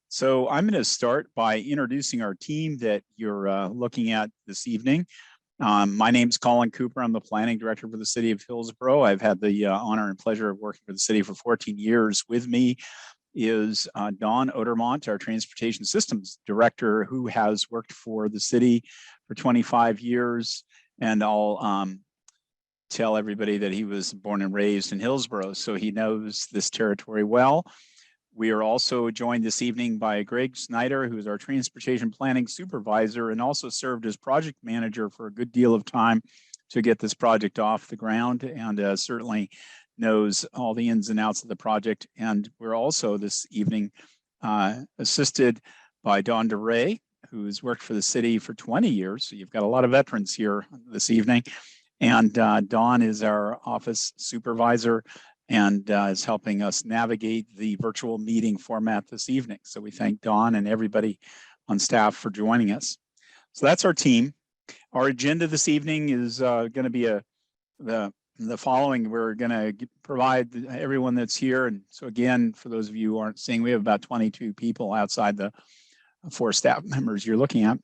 So I'm going to start by introducing our team that you're looking at this evening. My name is Colin Cooper. I'm the planning director for the city of Hillsboro. I've had the honor and pleasure of working for the city for 14 years. With me is Dawn Odermont, our transportation systems director, who has worked for the city for 25 years. And I'll tell everybody that he was born and raised in Hillsboro, so he knows this territory well. We are also joined this evening by Greg Snyder, who is our transportation planning supervisor and also served as project manager for a good deal of time to get this project off the ground, and certainly knows all the ins and outs of the project. And we're also this evening assisted by Dawn DeRay, who's worked for the city for 20 years. So you've got a lot of veterans here this evening. And Dawn is our office supervisor and is helping us navigate the virtual meeting format this evening. So we thank Dawn and everybody on staff for joining us. So that's our team. Our agenda this evening is going to be the following. We're going to provide everyone that's here. And so again, for those of you who aren't seeing, we have about 22 people outside the 4 staff members you're looking at.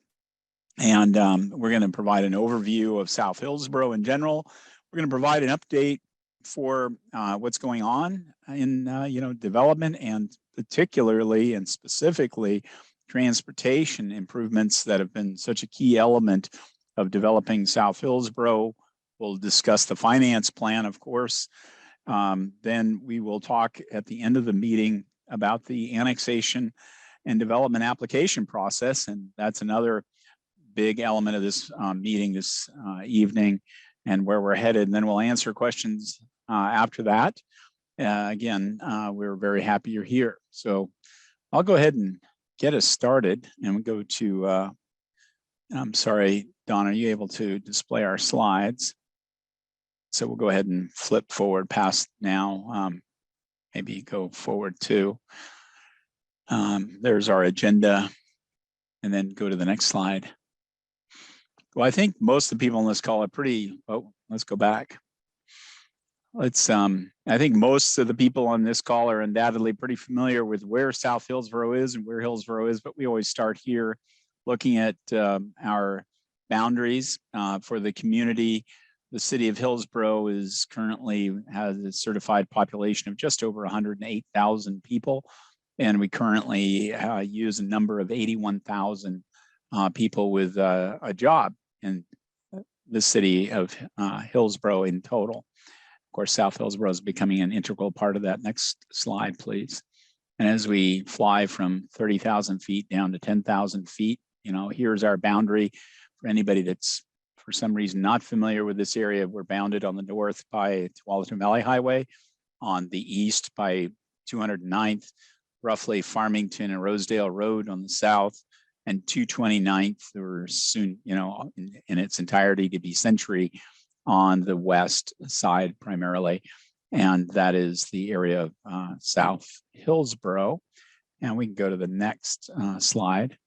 And we're going to provide an overview of South Hillsboro in general. We're going to provide an update for what's going on in development, and particularly and specifically transportation improvements that have been such a key element of developing South Hillsboro. We'll discuss the finance plan, of course. Then we will talk at the end of the meeting about the annexation and development application process, and that's another big element of this meeting this evening and where we're headed. And then we'll answer questions after that. Again, we're very happy you're here. So I'll go ahead and get us started, and we go to, I'm sorry, Dawn, are you able to display our slides? So we'll go ahead and flip forward past now. Maybe go forward to, there's our agenda, and then go to the next slide. Well, I think most of the people on this call are pretty, let's go back. I think most of the people on this call are undoubtedly pretty familiar with where South Hillsboro is and where Hillsboro is, but we always start here looking at our boundaries for the community. The city of Hillsboro is currently has a certified population of just over 108,000 people, and we currently use a number of 81,000 people with a job in the city of Hillsboro in total. Of course, South Hillsboro is becoming an integral part of that. Next slide, please. And as we fly from 30,000 feet down to 10,000 feet, here's our boundary. For anybody that's for some reason not familiar with this area, we're bounded on the north by Tualatin Valley Highway, on the east by 209th, roughly Farmington and Rosedale Road on the south, and 229th, or soon, in its entirety to be Century on the west side primarily. And that is the area of South Hillsboro. And we can go to the next slide.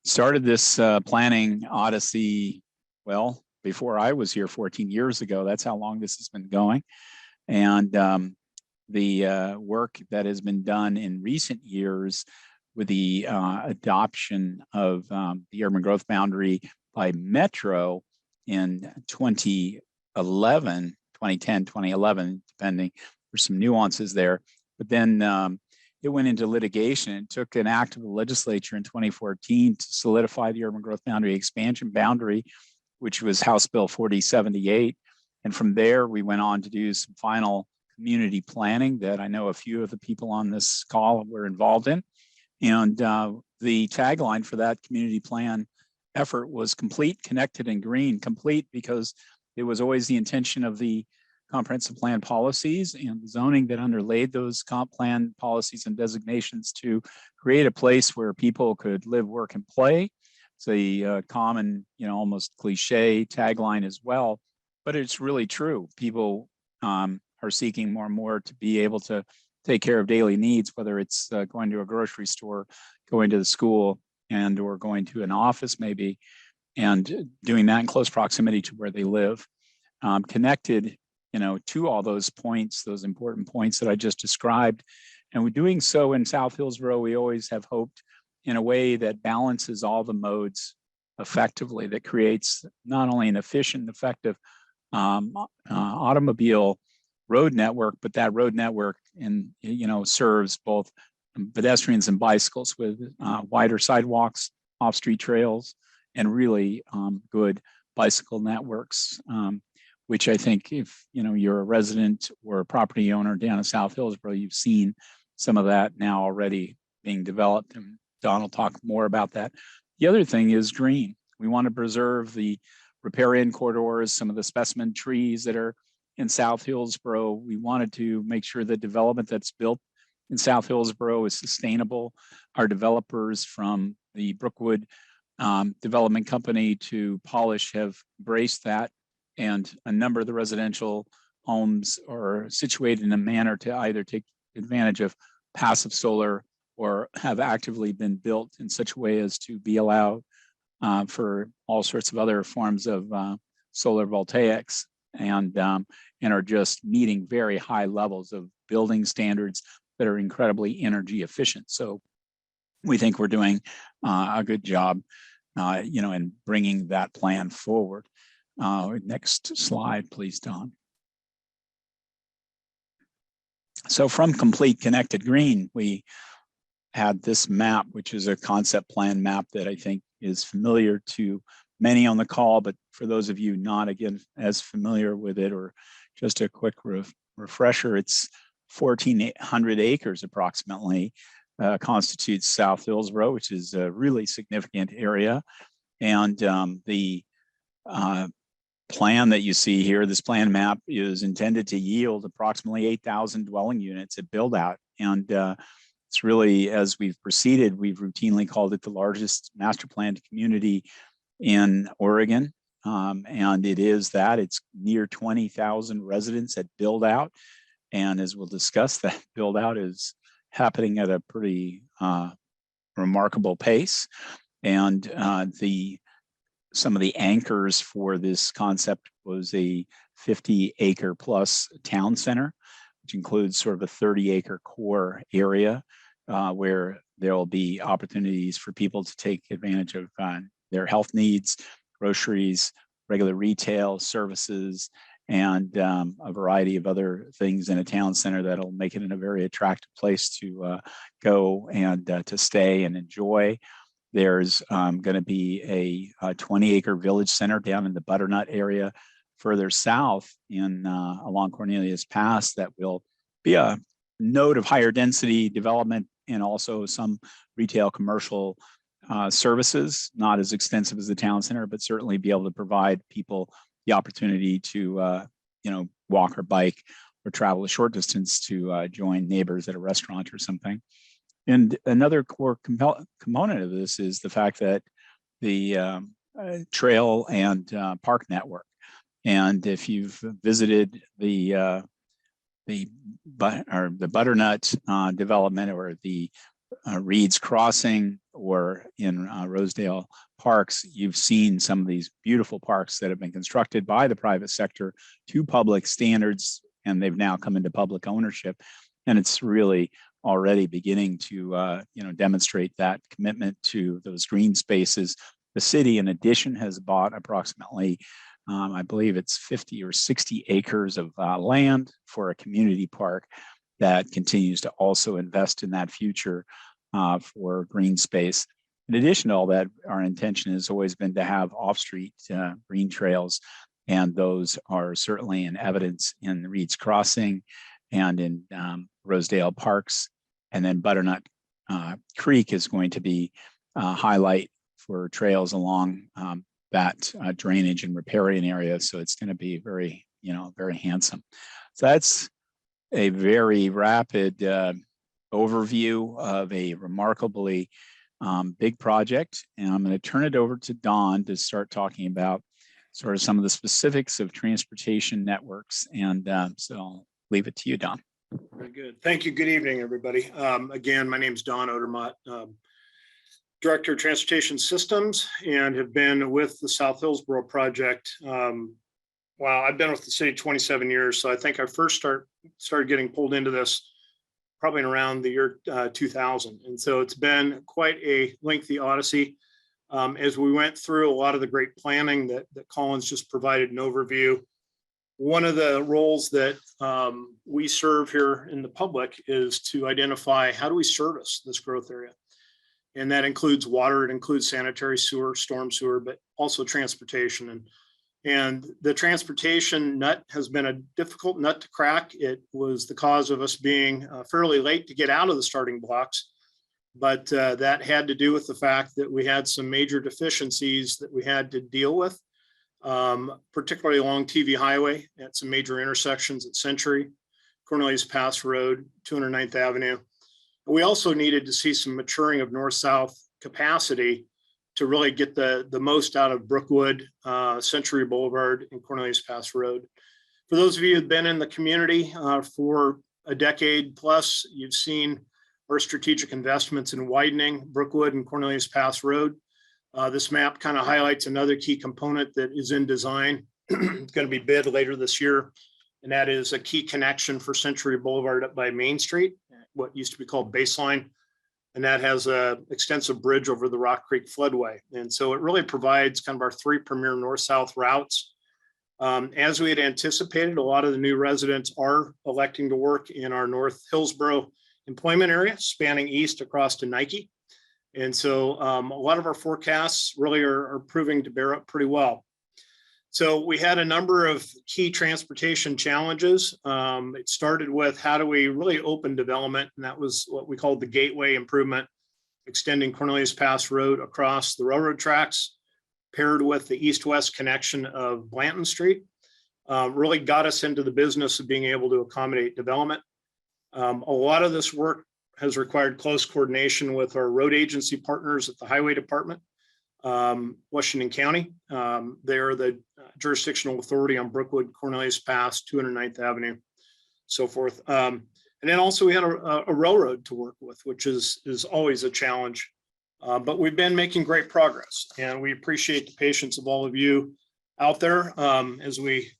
Started this planning odyssey, well, before I was here 14 years ago. That's how long this has been going. And the work that has been done in recent years with the adoption of the urban growth boundary by Metro in 2010, 2011, depending, there's some nuances there. But then it went into litigation. It took an act of the legislature in 2014 to solidify the urban growth boundary expansion boundary, which was House Bill 4078. And from there, we went on to do some final community planning that I know a few of the people on this call were involved in. And the tagline for that community plan effort was complete, connected, and green. Complete because it was always the intention of the comprehensive plan policies and the zoning that underlaid those comp plan policies and designations to create a place where people could live, work, and play. It's a common, almost cliche tagline as well, but it's really true. People are seeking more and more to be able to take care of daily needs, whether it's going to a grocery store, going to the school, and or going to an office maybe, and doing that in close proximity to where they live. Connected, to all those points, those important points that I just described, And we're doing so in South Hillsboro, we always have hoped in a way that balances all the modes effectively, that creates not only an efficient, effective automobile road network, but that road network serves both pedestrians and bicycles with wider sidewalks, off-street trails, and really good bicycle networks, which I think if you're a resident or a property owner down in South Hillsboro, you've seen some of that now already being developed, and Don will talk more about that. The other thing is green. We want to preserve the riparian corridors, some of the specimen trees that are in South Hillsboro. We wanted to make sure the development that's built in South Hillsboro is sustainable. Our developers from the Brookwood Development Company to Polish have embraced that, and a number of the residential homes are situated in a manner to either take advantage of passive solar or have actively been built in such a way as to be allowed for all sorts of other forms of solar voltaics, and are just meeting very high levels of building standards that are incredibly energy efficient. So we think we're doing a good job, in bringing that plan forward. Next slide, please, Don. So from Complete Connected Green, we had this map, which is a concept plan map that I think is familiar to many on the call, but for those of you not, again, as familiar with it, or just a quick refresher, it's 1,400 acres approximately constitutes South Hillsboro, which is a really significant area. And the plan that you see here, this plan map, is intended to yield approximately 8,000 dwelling units at build out. And it's really, as we've proceeded, we've routinely called it the largest master planned community in Oregon. And it is that. It's near 20,000 residents at build out. And as we'll discuss, that build out is happening at a pretty remarkable pace. And some of the anchors for this concept was a 50-acre plus town center, which includes sort of a 30-acre core area where there will be opportunities for people to take advantage of their health needs, groceries, regular retail services, and a variety of other things in a town center that'll make it in a very attractive place to go and to stay and enjoy. There's going to be a 20-acre village center down in the Butternut area further south along Cornelius Pass that will be a node of higher density development and also some retail commercial services, not as extensive as the town center, but certainly be able to provide people the opportunity to walk or bike or travel a short distance to join neighbors at a restaurant or something. And another core component of this is the fact that the trail and park network. And if you've visited the Butternut development or the Reed's Crossing or in Rosedale Parks, you've seen some of these beautiful parks that have been constructed by the private sector to public standards, and they've now come into public ownership. And it's really already beginning to demonstrate that commitment to those green spaces. The city, in addition, has bought approximately, I believe it's 50 or 60 acres of land for a community park that continues to also invest in that future for green space. In addition to all that, our intention has always been to have off-street green trails, and those are certainly in evidence in Reed's Crossing and in Rosedale Parks. And then Butternut Creek is going to be a highlight for trails along that drainage and riparian area. So it's going to be very, very handsome. So that's a very rapid overview of a remarkably big project. And I'm going to turn it over to Don to start talking about sort of some of the specifics of transportation networks. And so I'll leave it to you, Don. Very good. Thank you. Good evening, everybody. Again, my name is Don Odermatt, Director of Transportation Systems, and have been with the South Hillsboro project. Wow, I've been with the city 27 years. So I think I first started getting pulled into this probably in around the year 2000. And so it's been quite a lengthy odyssey. As we went through a lot of the great planning that Collins just provided an overview, one of the roles that we serve here in the public is to identify how do we service this growth area. And that includes water, it includes sanitary sewer, storm sewer, but also transportation. And the transportation nut has been a difficult nut to crack. It was the cause of us being fairly late to get out of the starting blocks. But that had to do with the fact that we had some major deficiencies that we had to deal with, particularly along TV Highway at some major intersections at Century, Cornelius Pass Road, 209th Avenue. We also needed to see some maturing of north-south capacity to really get the most out of Brookwood, Century Boulevard, and Cornelius Pass Road. For those of you who've been in the community for a decade plus, you've seen our strategic investments in widening Brookwood and Cornelius Pass Road. This map kind of highlights another key component that is in design. It's going to be bid later this year, and that is a key connection for Century Boulevard up by Main Street, what used to be called Baseline. And that has an extensive bridge over the Rock Creek floodway. And so it really provides kind of our three premier north-south routes. As we had anticipated, a lot of the new residents are electing to work in our North Hillsboro employment area, spanning east across to Nike. And so a lot of our forecasts really are proving to bear up pretty well. So we had a number of key transportation challenges. It started with how do we really open development, and that was what we called the gateway improvement, extending Cornelius Pass Road across the railroad tracks, paired with the east-west connection of Blanton Street, really got us into the business of being able to accommodate development. A lot of this work has required close coordination with our road agency partners at the Highway Department, Washington County. They're the jurisdictional authority on Brookwood, Cornelius Pass, 209th Avenue, so forth. And then also we had a railroad to work with, which is always a challenge. But we've been making great progress, and we appreciate the patience of all of you out there. As we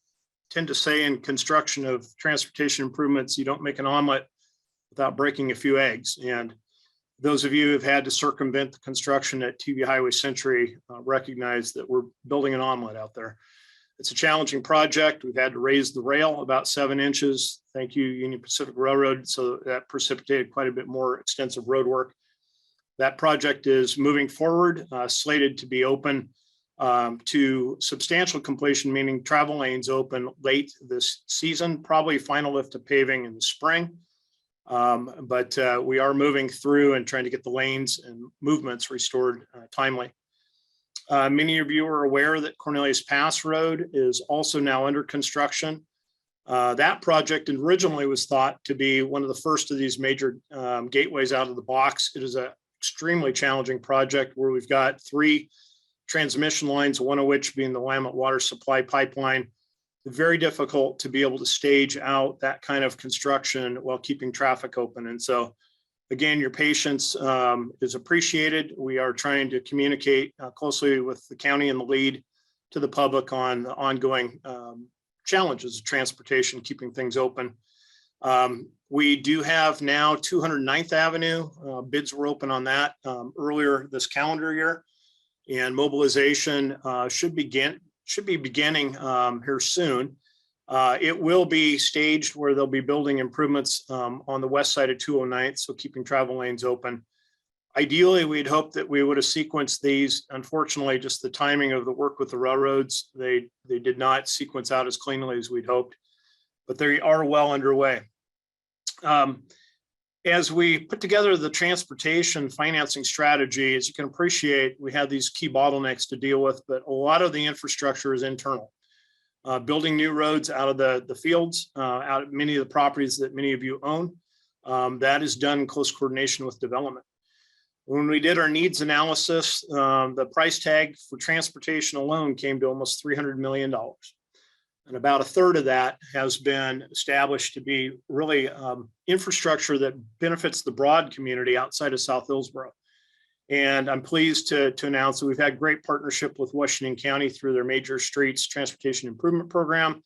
tend to say in construction of transportation improvements, you don't make an omelet without breaking a few eggs. And those of you who have had to circumvent the construction at TV Highway Century recognize that we're building an omelet out there. It's a challenging project. We've had to raise the rail about 7 inches. Thank you, Union Pacific Railroad. So that precipitated quite a bit more extensive road work. That project is moving forward, slated to be open to substantial completion, meaning travel lanes open late this season, probably final lift of paving in the spring. But we are moving through and trying to get the lanes and movements restored timely. Many of you are aware that Cornelius Pass Road is also now under construction. That project originally was thought to be one of the first of these major gateways out of the box. It is an extremely challenging project where we've got 3 transmission lines, one of which being the Willamette Water Supply Pipeline. Very difficult to be able to stage out that kind of construction while keeping traffic open. And so, again, your patience is appreciated. We are trying to communicate closely with the county and the lead to the public on the ongoing challenges of transportation, keeping things open. We do have now 209th Avenue. Bids were open on that earlier this calendar year, and mobilization should be beginning here soon. It will be staged where they'll be building improvements on the west side of 209th, so keeping travel lanes open. Ideally, we'd hope that we would have sequenced these. Unfortunately, just the timing of the work with the railroads, they did not sequence out as cleanly as we'd hoped, but they are well underway. As we put together the transportation financing strategy, as you can appreciate, we have these key bottlenecks to deal with, but a lot of the infrastructure is internal. Building new roads out of the fields, out of many of the properties that many of you own, that is done in close coordination with development. When we did our needs analysis, the price tag for transportation alone came to almost $300 million. And about a third of that has been established to be really infrastructure that benefits the broad community outside of South Hillsboro. And I'm pleased to announce that we've had great partnership with Washington County through their Major Streets Transportation Improvement Program.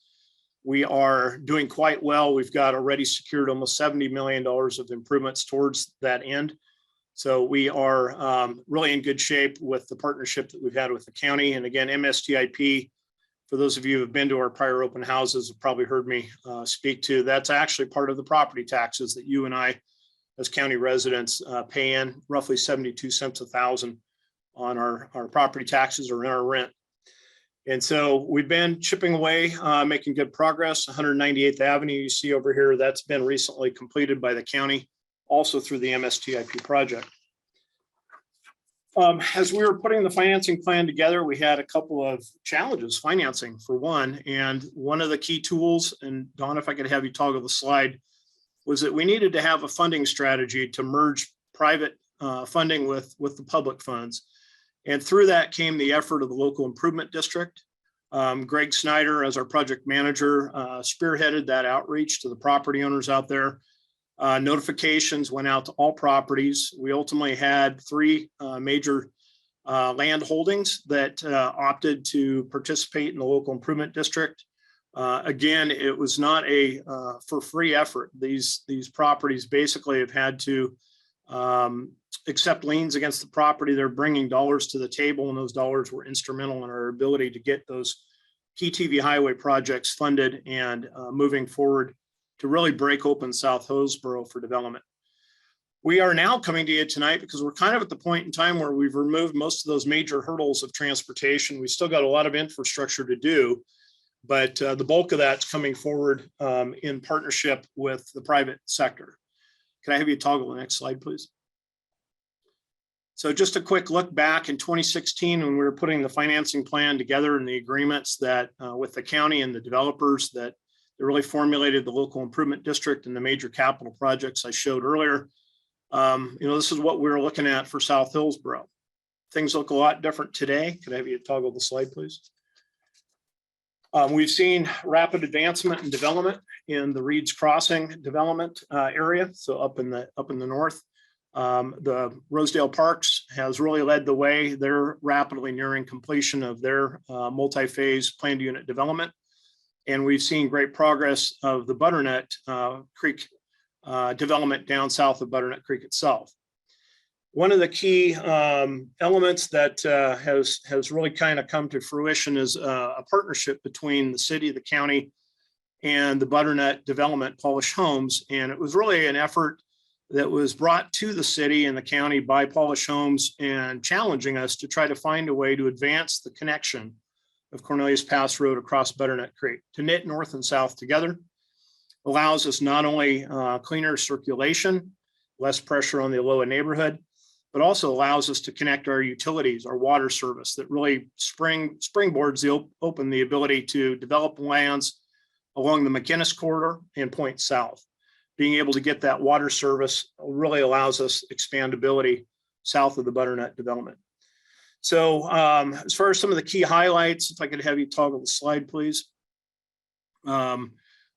We are doing quite well. We've got already secured almost $70 million of improvements towards that end. So we are really in good shape with the partnership that we've had with the county. And again, MSTIP, for those of you who have been to our prior open houses, have probably heard me speak to, that's actually part of the property taxes that you and I, as county residents, pay in, roughly 72 cents a thousand on our property taxes or in our rent. And so we've been chipping away, making good progress. 198th Avenue, you see over here, that's been recently completed by the county, also through the MSTIP project. As we were putting the financing plan together, we had a couple of challenges, financing for one. And one of the key tools, and Don, if I could have you toggle the slide, was that we needed to have a funding strategy to merge private funding with the public funds. And through that came the effort of the local improvement district. Greg Snyder, as our project manager, spearheaded that outreach to the property owners out there. Notifications went out to all properties. We ultimately had 3 major land holdings that opted to participate in the local improvement district. Again, it was not a for free effort. These properties basically have had to accept liens against the property. They're bringing dollars to the table, and those dollars were instrumental in our ability to get those key TV highway projects funded and moving forward to really break open South Hillsboro for development. We are now coming to you tonight because we're kind of at the point in time where we've removed most of those major hurdles of transportation. We still got a lot of infrastructure to do, but the bulk of that's coming forward in partnership with the private sector. Can I have you toggle the next slide, please? So just a quick look back in 2016 when we were putting the financing plan together and the agreements that with the county and the developers that really formulated the local improvement district and the major capital projects I showed earlier. This is what we were looking at for South Hillsboro. Things look a lot different today. Could I have you toggle the slide, please? We've seen rapid advancement and development in the Reed's Crossing development area. So up in the north, the Rosedale Parks has really led the way. They're rapidly nearing completion of their multi-phase planned unit development. And we've seen great progress of the Butternut Creek development down south of Butternut Creek itself. One of the key elements that has really kind of come to fruition is a partnership between the city, the county, and the Butternut Development Polish Homes. And it was really an effort that was brought to the city and the county by Polish Homes and challenging us to try to find a way to advance the connection of Cornelius Pass Road across Butternut Creek to knit north and south together. Allows us not only cleaner circulation, less pressure on the Aloha neighborhood, but also allows us to connect our utilities, our water service that really springboards open the ability to develop lands along the McInnes corridor and point south. Being able to get that water service really allows us expandability south of the Butternut development. So as far as some of the key highlights, if I could have you toggle the slide, please.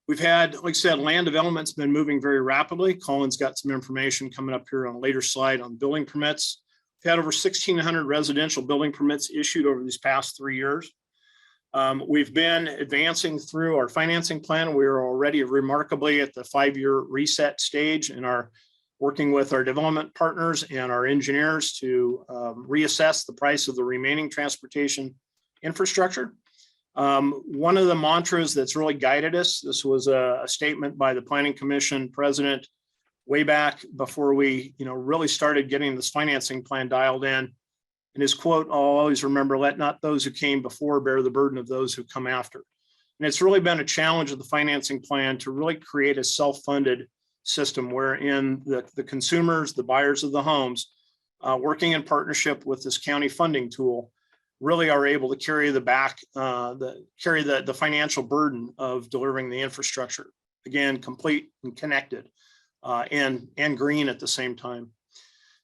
We've had, like I said, land development's been moving very rapidly. Colin's got some information coming up here on a later slide on building permits. We've had over 1,600 residential building permits issued over these past 3 years. We've been advancing through our financing plan. We are already remarkably at the 5-year reset stage and are working with our development partners and our engineers to reassess the price of the remaining transportation infrastructure. One of the mantras that's really guided us, this was a statement by the Planning Commission president way back before we really started getting this financing plan dialed in. And his quote, I'll always remember, let not those who came before bear the burden of those who come after. And it's really been a challenge of the financing plan to really create a self-funded system wherein the consumers, the buyers of the homes, working in partnership with this county funding tool, really are able to carry the financial burden of delivering the infrastructure. Again, complete and connected and green at the same time.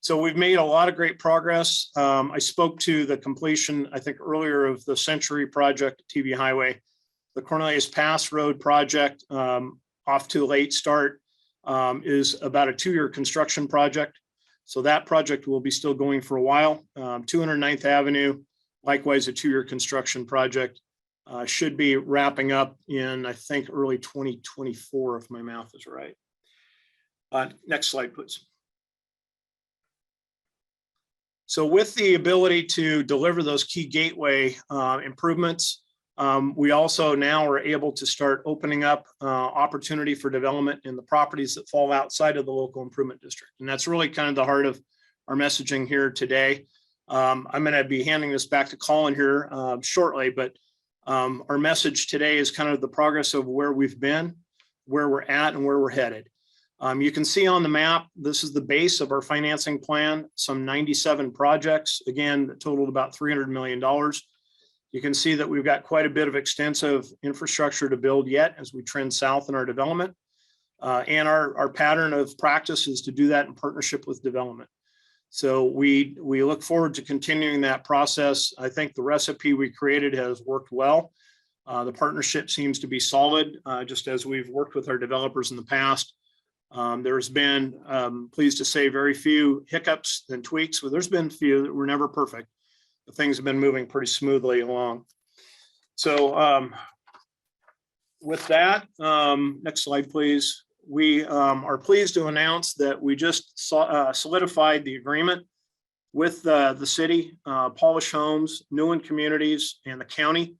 So we've made a lot of great progress. I spoke to the completion, I think earlier, of the Century project, TV Highway. The Cornelius Pass Road project, off to a late start, is about a 2-year construction project. So that project will be still going for a while. 209th Avenue, likewise a 2-year construction project. should be wrapping up in, I think, early 2024, if my math is right. Next slide, please. So with the ability to deliver those key gateway improvements, we also now are able to start opening up opportunity for development in the properties that fall outside of the local improvement district. And that's really kind of the heart of our messaging here today. I'm going to be handing this back to Colin here shortly, but our message today is kind of the progress of where we've been, where we're at, and where we're headed. You can see on the map, this is the base of our financing plan, some 97 projects, again, that totaled about $300 million. You can see that we've got quite a bit of extensive infrastructure to build yet as we trend south in our development. And our pattern of practice is to do that in partnership with development. So we look forward to continuing that process. I think the recipe we created has worked well. The partnership seems to be solid, just as we've worked with our developers in the past. There's been, pleased to say, very few hiccups and tweaks, but there's been a few that were never perfect. But things have been moving pretty smoothly along. So with that, next slide, please. We are pleased to announce that we just solidified the agreement with the city, Polish Homes, Newland Communities, and the county.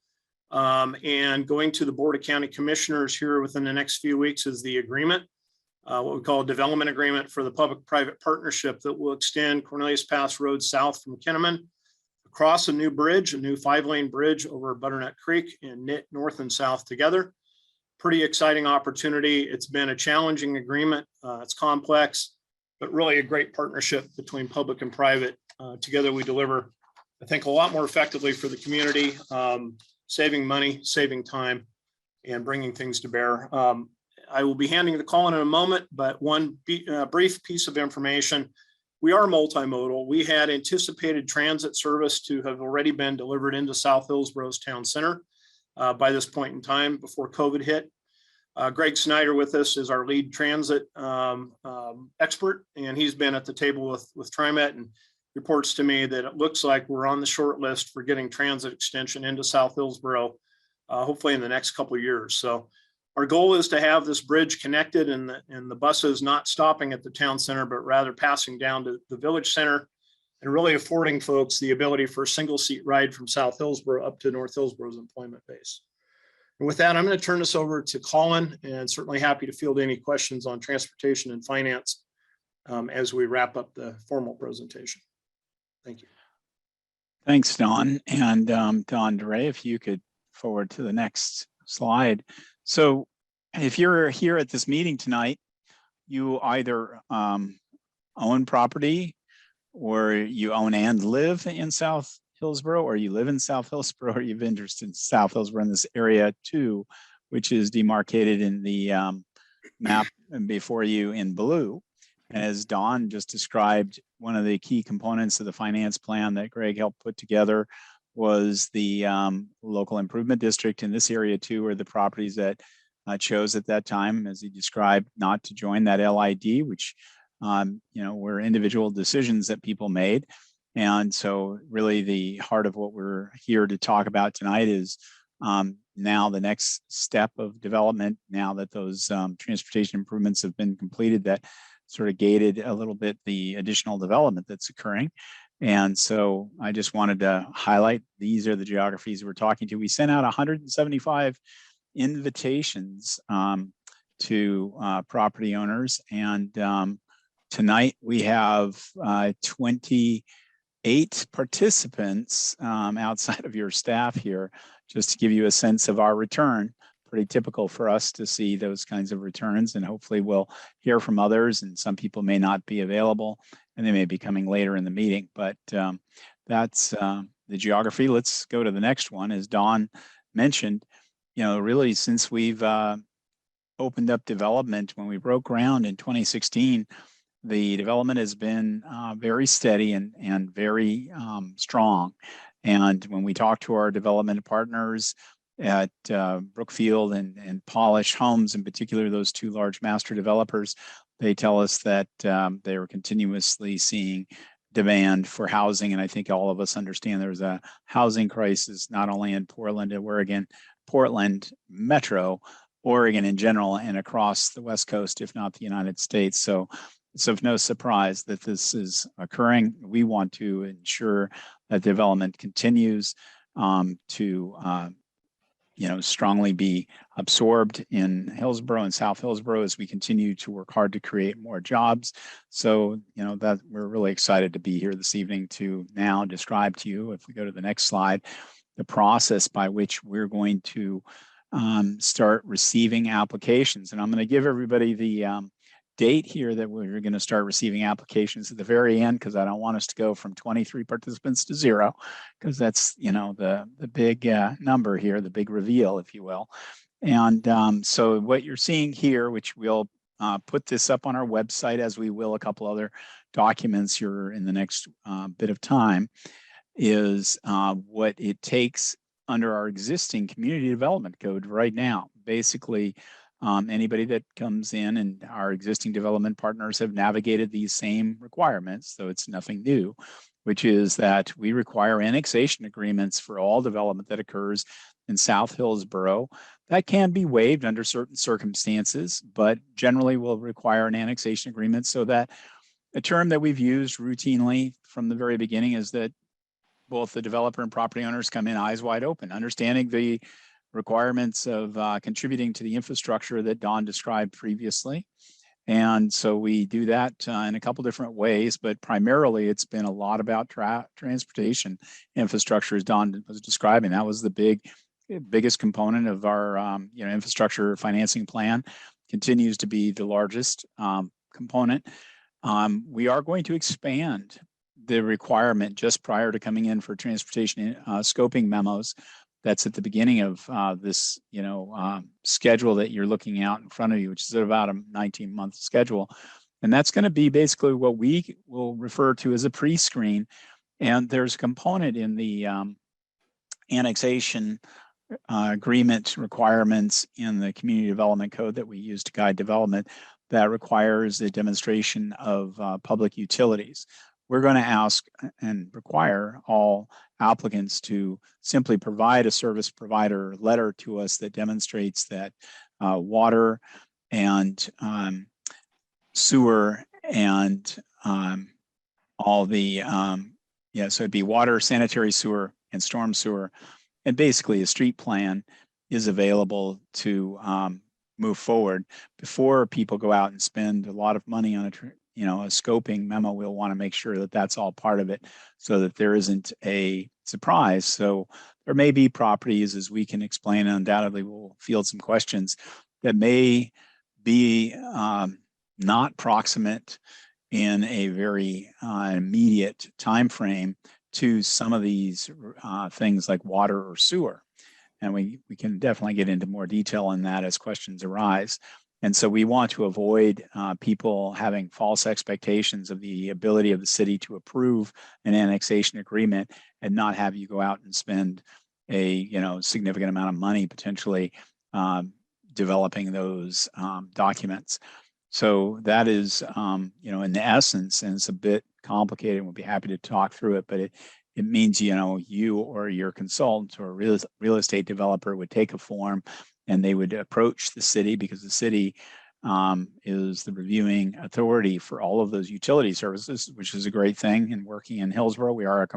And going to the Board of County Commissioners here within the next few weeks is the agreement. What we call a development agreement for the public-private partnership that will extend Cornelius Pass Road south from Kinnaman, across a new bridge, a new 5-lane bridge over Butternut Creek, and knit north and south together. Pretty exciting opportunity. It's been a challenging agreement. It's complex, but really a great partnership between public and private. Together we deliver, I think, a lot more effectively for the community, saving money, saving time, and bringing things to bear. I will be handing the call in a moment, but one brief piece of information. We are multimodal. We had anticipated transit service to have already been delivered into South Hillsboro's town center by this point in time before COVID hit. Greg Snyder with us is our lead transit expert, and he's been at the table with TriMet and reports to me that it looks like we're on the short list for getting transit extension into South Hillsboro, hopefully in the next couple of years. So our goal is to have this bridge connected and the buses not stopping at the town center, but rather passing down to the village center and really affording folks the ability for a single seat ride from South Hillsboro up to North Hillsboro's employment base. And with that, I'm going to turn this over to Colin, and certainly happy to field any questions on transportation and finance as we wrap up the formal presentation. Thank you. Thanks, Don. And Don DeRay, if you could forward to the next slide. So if you're here at this meeting tonight, you either own property, or you own and live in South Hillsboro, or you live in South Hillsboro, or you've interested in South Hillsboro in this area too, which is demarcated in the map before you in blue. And as Don just described, one of the key components of the finance plan that Greg helped put together was the local improvement district in this area too, or the properties that chose at that time, as he described, not to join that LID, which were individual decisions that people made. And so really the heart of what we're here to talk about tonight is now the next step of development, now that those transportation improvements have been completed, that sort of gated a little bit the additional development that's occurring. And so I just wanted to highlight, these are the geographies we're talking to. We sent out 175 invitations to property owners. And tonight we have 28 participants outside of your staff here, just to give you a sense of our return. Pretty typical for us to see those kinds of returns, and hopefully we'll hear from others, and some people may not be available and they may be coming later in the meeting, but that's the geography. Let's go to the next one. As Don mentioned, really since we've opened up development, when we broke ground in 2016, the development has been very steady and very strong. And when we talk to our development partners at Brookfield and Polish Homes, in particular, those two large master developers, they tell us that they are continuously seeing demand for housing. And I think all of us understand there's a housing crisis, not only in Portland, Oregon, Portland Metro, Oregon in general, and across the West Coast, if not the United States. So it's of no surprise that this is occurring. We want to ensure that development continues to strongly be absorbed in Hillsboro and South Hillsboro as we continue to work hard to create more jobs. So, that we're really excited to be here this evening to now describe to you, if we go to the next slide, the process by which we're going to start receiving applications. And I'm going to give everybody the date here that we're going to start receiving applications at the very end, because I don't want us to go from 23 participants to 0, because that's the big number here, the big reveal, if you will. And so what you're seeing here, which we'll put this up on our website, as we will a couple other documents here in the next bit of time, is what it takes under our existing community development code right now. Basically, anybody that comes in, and our existing development partners have navigated these same requirements, so it's nothing new, which is that we require annexation agreements for all development that occurs in South Hillsboro. That can be waived under certain circumstances, but generally will require an annexation agreement. So that a term that we've used routinely from the very beginning is that both the developer and property owners come in eyes wide open, understanding the requirements of contributing to the infrastructure that Don described previously. And so we do that in a couple different ways, but primarily it's been a lot about transportation infrastructure, as Don was describing. That was the biggest component of our infrastructure financing plan, continues to be the largest component. We are going to expand the requirement just prior to coming in for transportation scoping memos. That's at the beginning of this, schedule that you're looking out in front of you, which is about a 19-month schedule. And that's going to be basically what we will refer to as a pre-screen. And there's a component in the annexation agreement requirements in the community development code that we use to guide development that requires a demonstration of public utilities. We're going to ask and require all applicants to simply provide a service provider letter to us that demonstrates that water and sewer and all the, so it'd be water, sanitary sewer, and storm sewer, and basically a street plan is available to move forward. Before people go out and spend a lot of money on a scoping memo, we'll want to make sure that that's all part of it so that there isn't a surprise. So there may be properties, as we can explain, and undoubtedly we'll field some questions, that may be not proximate in a very immediate time frame to some of these things like water or sewer. And we can definitely get into more detail on that as questions arise. And so we want to avoid people having false expectations of the ability of the city to approve an annexation agreement and not have you go out and spend a significant amount of money potentially developing those documents. So that is, in the essence, and it's a bit complicated, and we'll be happy to talk through it, but it means, you or your consultant or real estate developer would take a form and they would approach the city, because the city is the reviewing authority for all of those utility services, which is a great thing. And working in Hillsboro, we are a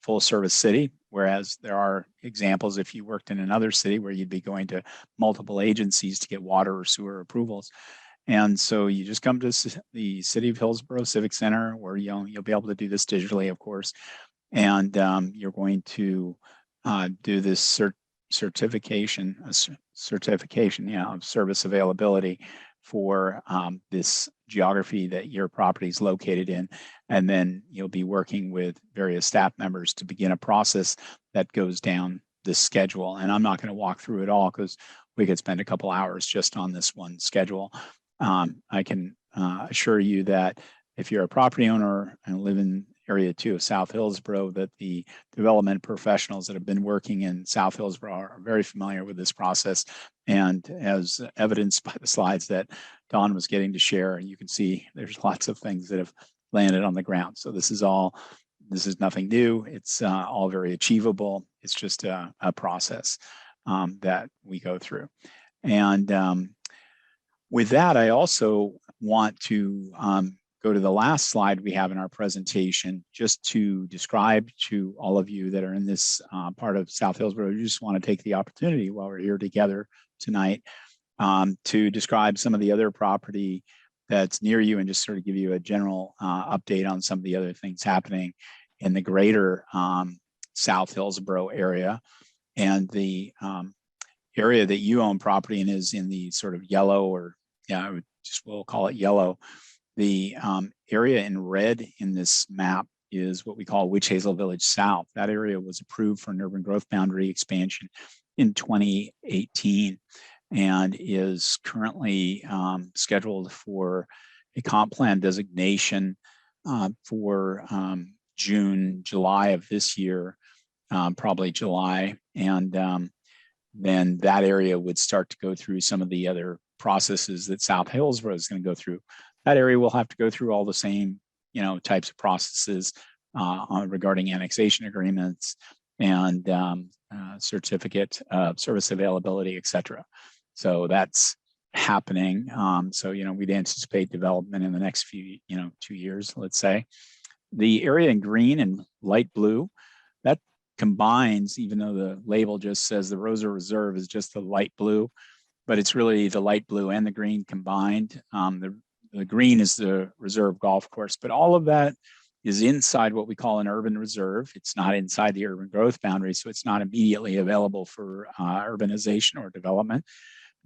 full service city, whereas there are examples if you worked in another city where you'd be going to multiple agencies to get water or sewer approvals. And so you just come to the City of Hillsboro Civic Center, where you'll be able to do this digitally, of course. And you're going to do this certification of service availability for this geography that your property is located in. And then you'll be working with various staff members to begin a process that goes down this schedule. And I'm not going to walk through it all because we could spend a couple hours just on this one schedule. I can assure you that if you're a property owner and live in Area 2 of South Hillsboro, that the development professionals that have been working in South Hillsboro are very familiar with this process. And as evidenced by the slides that Don was getting to share, you can see there's lots of things that have landed on the ground. So this is nothing new. It's all very achievable. It's just a process that we go through. And with that, I also want to go to the last slide we have in our presentation, just to describe to all of you that are in this part of South Hillsboro. You just want to take the opportunity while we're here together tonight to describe some of the other property that's near you and just sort of give you a general update on some of the other things happening in the greater South Hillsboro area. And the area that you own property in is in the sort of yellow, or we'll call it yellow. The area in red in this map is what we call Witch Hazel Village South. That area was approved for an urban growth boundary expansion in 2018 and is currently scheduled for a comp plan designation for June, July of this year, probably July. And then that area would start to go through some of the other processes that South Hillsboro is going to go through. That area will have to go through all the same, types of processes regarding annexation agreements and certificate of service availability, et cetera. So that's happening. So, we'd anticipate development in the next few, 2 years, let's say. The area in green and light blue, that combines, even though the label just says the Rosa Reserve is just the light blue, but it's really the light blue and the green combined. The green is the reserve golf course, but all of that is inside what we call an urban reserve. It's not inside the urban growth boundary, so it's not immediately available for urbanization or development.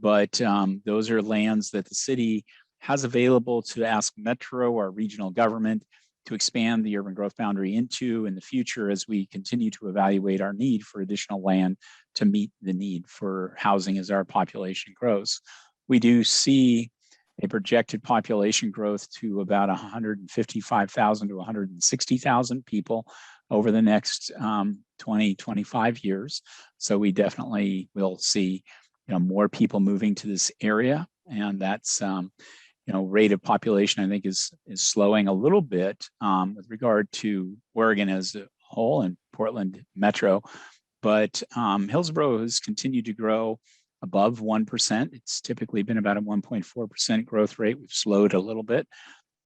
But those are lands that the city has available to ask Metro or regional government to expand the urban growth boundary into in the future as we continue to evaluate our need for additional land to meet the need for housing as our population grows. We do see a projected population growth to about 155,000 to 160,000 people over the next 20, 25 years. So we definitely will see more people moving to this area, and that's rate of population I think is slowing a little bit with regard to Oregon as a whole and Portland Metro, but Hillsboro has continued to grow above 1%. It's typically been about a 1.4% growth rate. We've slowed a little bit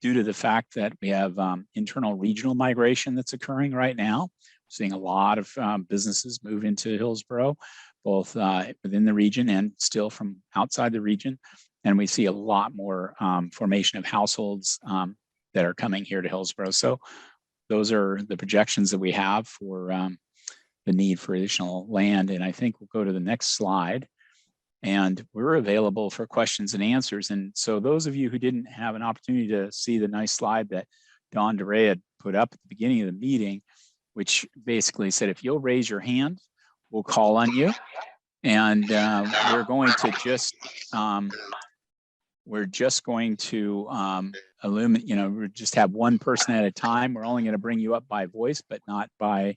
due to the fact that we have internal regional migration that's occurring right now. Seeing a lot of businesses move into Hillsboro, both within the region and still from outside the region. And we see a lot more formation of households that are coming here to Hillsboro. So those are the projections that we have for the need for additional land. And I think we'll go to the next slide. And we're available for questions and answers. And so those of you who didn't have an opportunity to see the nice slide that Don DeRay had put up at the beginning of the meeting, which basically said, if you'll raise your hand, we'll call on you. And we're going to just, we just have one person at a time. We're only going to bring you up by voice, but not by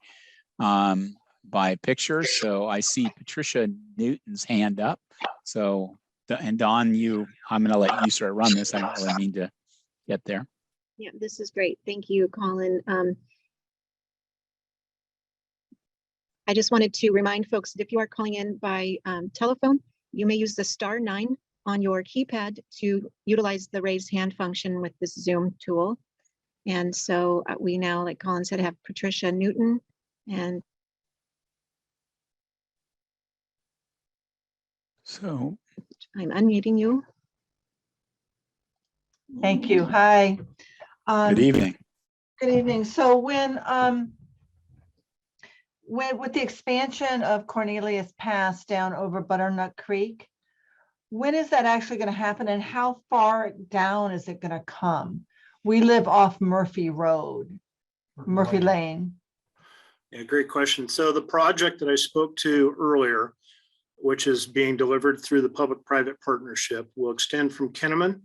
picture. So I see Patricia Newton's hand up. So, and Don, I'm going to let you sort of run this. I don't really mean to get there. Yeah, this is great. Thank you, Colin. I just wanted to remind folks that if you are calling in by telephone, you may use the *9 on your keypad to utilize the raise hand function with this Zoom tool. And so we now, like Colin said, have Patricia Newton, and so I'm unmuting you. Thank you. Hi. Good evening. Good evening. So when with the expansion of Cornelius Pass down over Butternut Creek, when is that actually going to happen, and how far down is it going to come? We live off Murphy Lane. Yeah, great question. So the project that I spoke to earlier, which is being delivered through the public-private partnership, will extend from Kenneman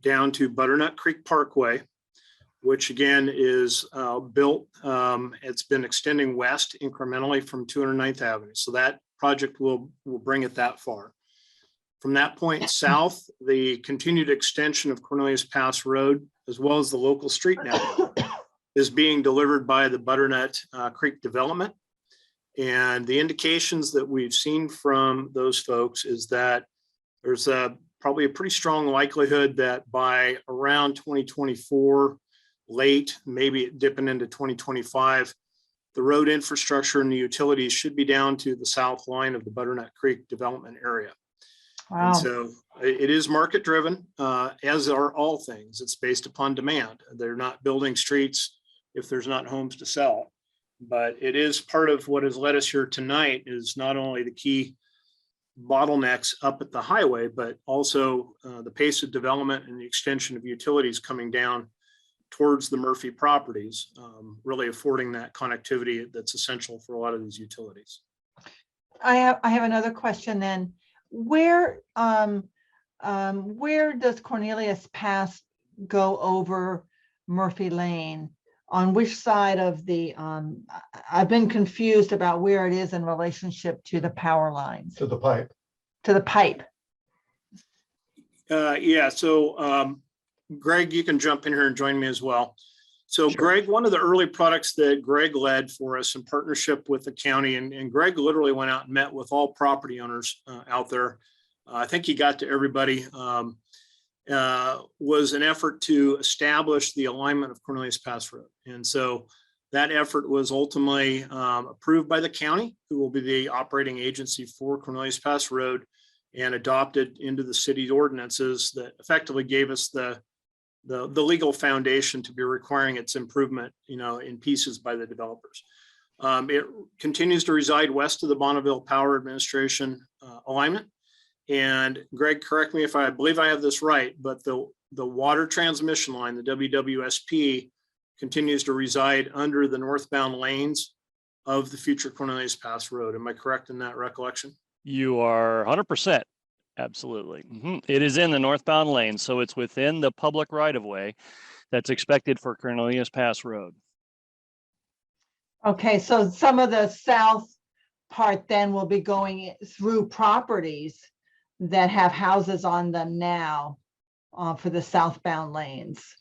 down to Butternut Creek Parkway, which again is built. It's been extending west incrementally from 209th Avenue. So that project will bring it that far. From that point south, the continued extension of Cornelius Pass Road as well as the local street network, is being delivered by the Butternut Creek Development. And the indications that we've seen from those folks is that there's probably a pretty strong likelihood that by around 2024, late, maybe dipping into 2025, the road infrastructure and the utilities should be down to the south line of the Butternut Creek development area. Wow. And so it is market driven, as are all things. It's based upon demand. They're not building streets if there's not homes to sell. But it is part of what has led us here tonight is not only the key bottlenecks up at the highway, but also the pace of development and the extension of utilities coming down towards the Murphy properties, really affording that connectivity that's essential for a lot of these utilities. I have another question then. Where does Cornelius Pass go over Murphy Lane? On which side of the, I've been confused about where it is in relationship to the power lines. To the pipe. To the pipe. Yeah, so Greg, you can jump in here and join me as well. So Sure. Greg, one of the early products that Greg led for us in partnership with the county, and Greg literally went out and met with all property owners out there. I think he got to everybody. Was an effort to establish the alignment of Cornelius Pass Road. And so that effort was ultimately approved by the county, who will be the operating agency for Cornelius Pass Road, and adopted into the city's ordinances that effectively gave us the legal foundation to be requiring its improvement, in pieces by the developers. It continues to reside west of the Bonneville Power Administration alignment. And Greg, correct me if I believe I have this right, but the water transmission line, the WWSP, continues to reside under the northbound lanes of the future Cornelius Pass Road. Am I correct in that recollection? You are 100%. Absolutely. It is in the northbound lane, so it's within the public right-of-way that's expected for Cornelius Pass Road. Okay, so some of the south part then will be going through properties that have houses on them now for the southbound lanes.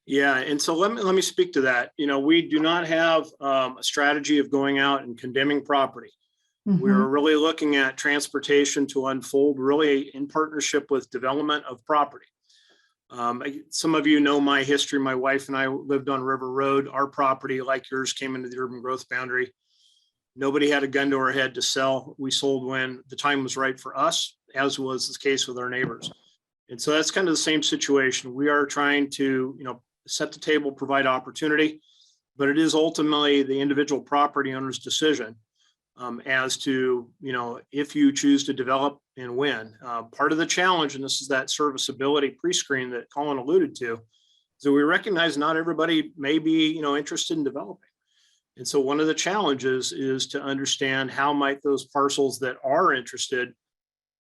Yeah, and so let me speak to that. We do not have a strategy of going out and condemning property. We're really looking at transportation to unfold really in partnership with development of property. Some of you know my history. My wife and I lived on River Road. Our property, like yours, came into the urban growth boundary. Nobody had a gun to our head to sell. We sold when the time was right for us, as was the case with our neighbors. And so that's kind of the same situation. We are trying to, set the table, provide opportunity, but it is ultimately the individual property owner's decision as to, if you choose to develop and when. Part of the challenge, and this is that serviceability pre-screen that Colin alluded to, so we recognize not everybody may be, interested in developing. And so one of the challenges is to understand how might those parcels that are interested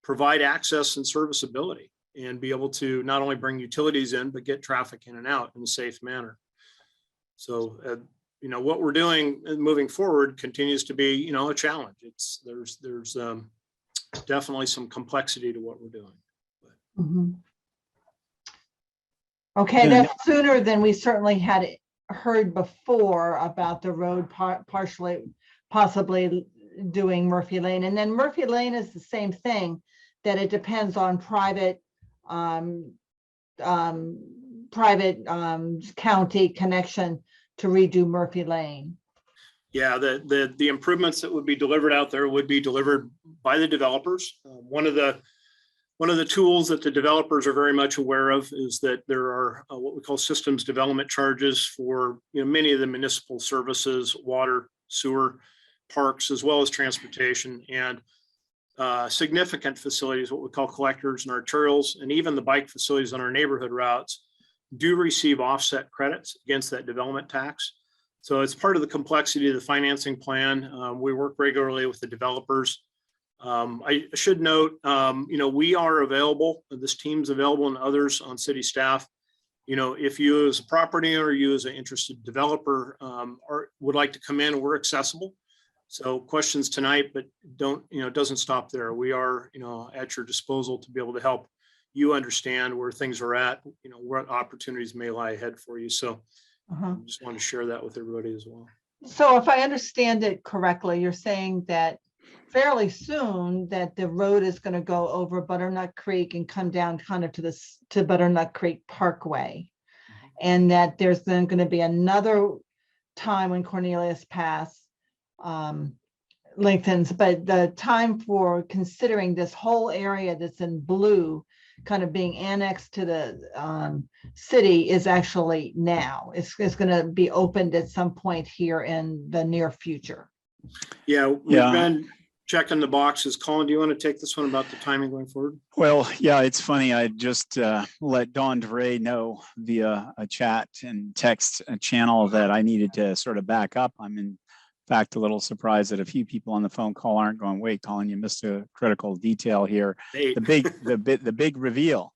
provide access and serviceability and be able to not only bring utilities in, but get traffic in and out in a safe manner. So, what we're doing moving forward continues to be, a challenge. There's definitely some complexity to what we're doing. Okay, that's sooner than we certainly had heard before about the road possibly doing Murphy Lane. And then Murphy Lane is the same thing, that it depends on private county connection to redo Murphy Lane. Yeah, the improvements that would be delivered out there would be delivered by the developers. One of the tools that the developers are very much aware of is that there are what we call systems development charges for many of the municipal services, water, sewer, parks, as well as transportation, and significant facilities, what we call collectors and arterials, and even the bike facilities on our neighborhood routes do receive offset credits against that development tax. So it's part of the complexity of the financing plan. We work regularly with the developers. I should note, we are available, this team's available, and others on city staff. If you as a property owner, you as an interested developer would like to come in, we're accessible. So questions tonight, but doesn't stop there. We are, at your disposal to be able to help you understand where things are at, what opportunities may lie ahead for you. So I just want to share that with everybody as well. So if I understand it correctly, you're saying that fairly soon that the road is going to go over Butternut Creek and come down kind of to Butternut Creek Parkway. And that there's then going to be another time when Cornelius Pass lengthens, but the time for considering this whole area that's in blue kind of being annexed to the city is actually now. It's going to be opened at some point here in the near future. Yeah, we've been checking the boxes. Colin, do you want to take this one about the timing going forward? Well, yeah, it's funny. I just let Don DeRay know via a chat and text channel that I needed to sort of back up. I'm in fact a little surprised that a few people on the phone call aren't going, wait, Colin, you missed a critical detail here. Hey. The big reveal,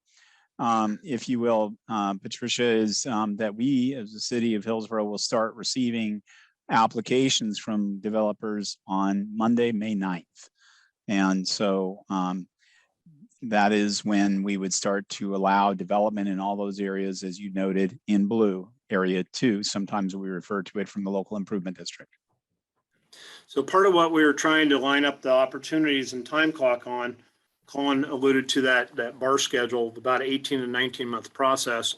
if you will, Patricia, is that we as the city of Hillsboro will start receiving applications from developers on Monday, May 9th. And so that is when we would start to allow development in all those areas, as you noted, in blue, area 2. Sometimes we refer to it from the local improvement district. So part of what we were trying to line up the opportunities and time clock on, Colin alluded to that bar schedule, about 18 to 19 month process.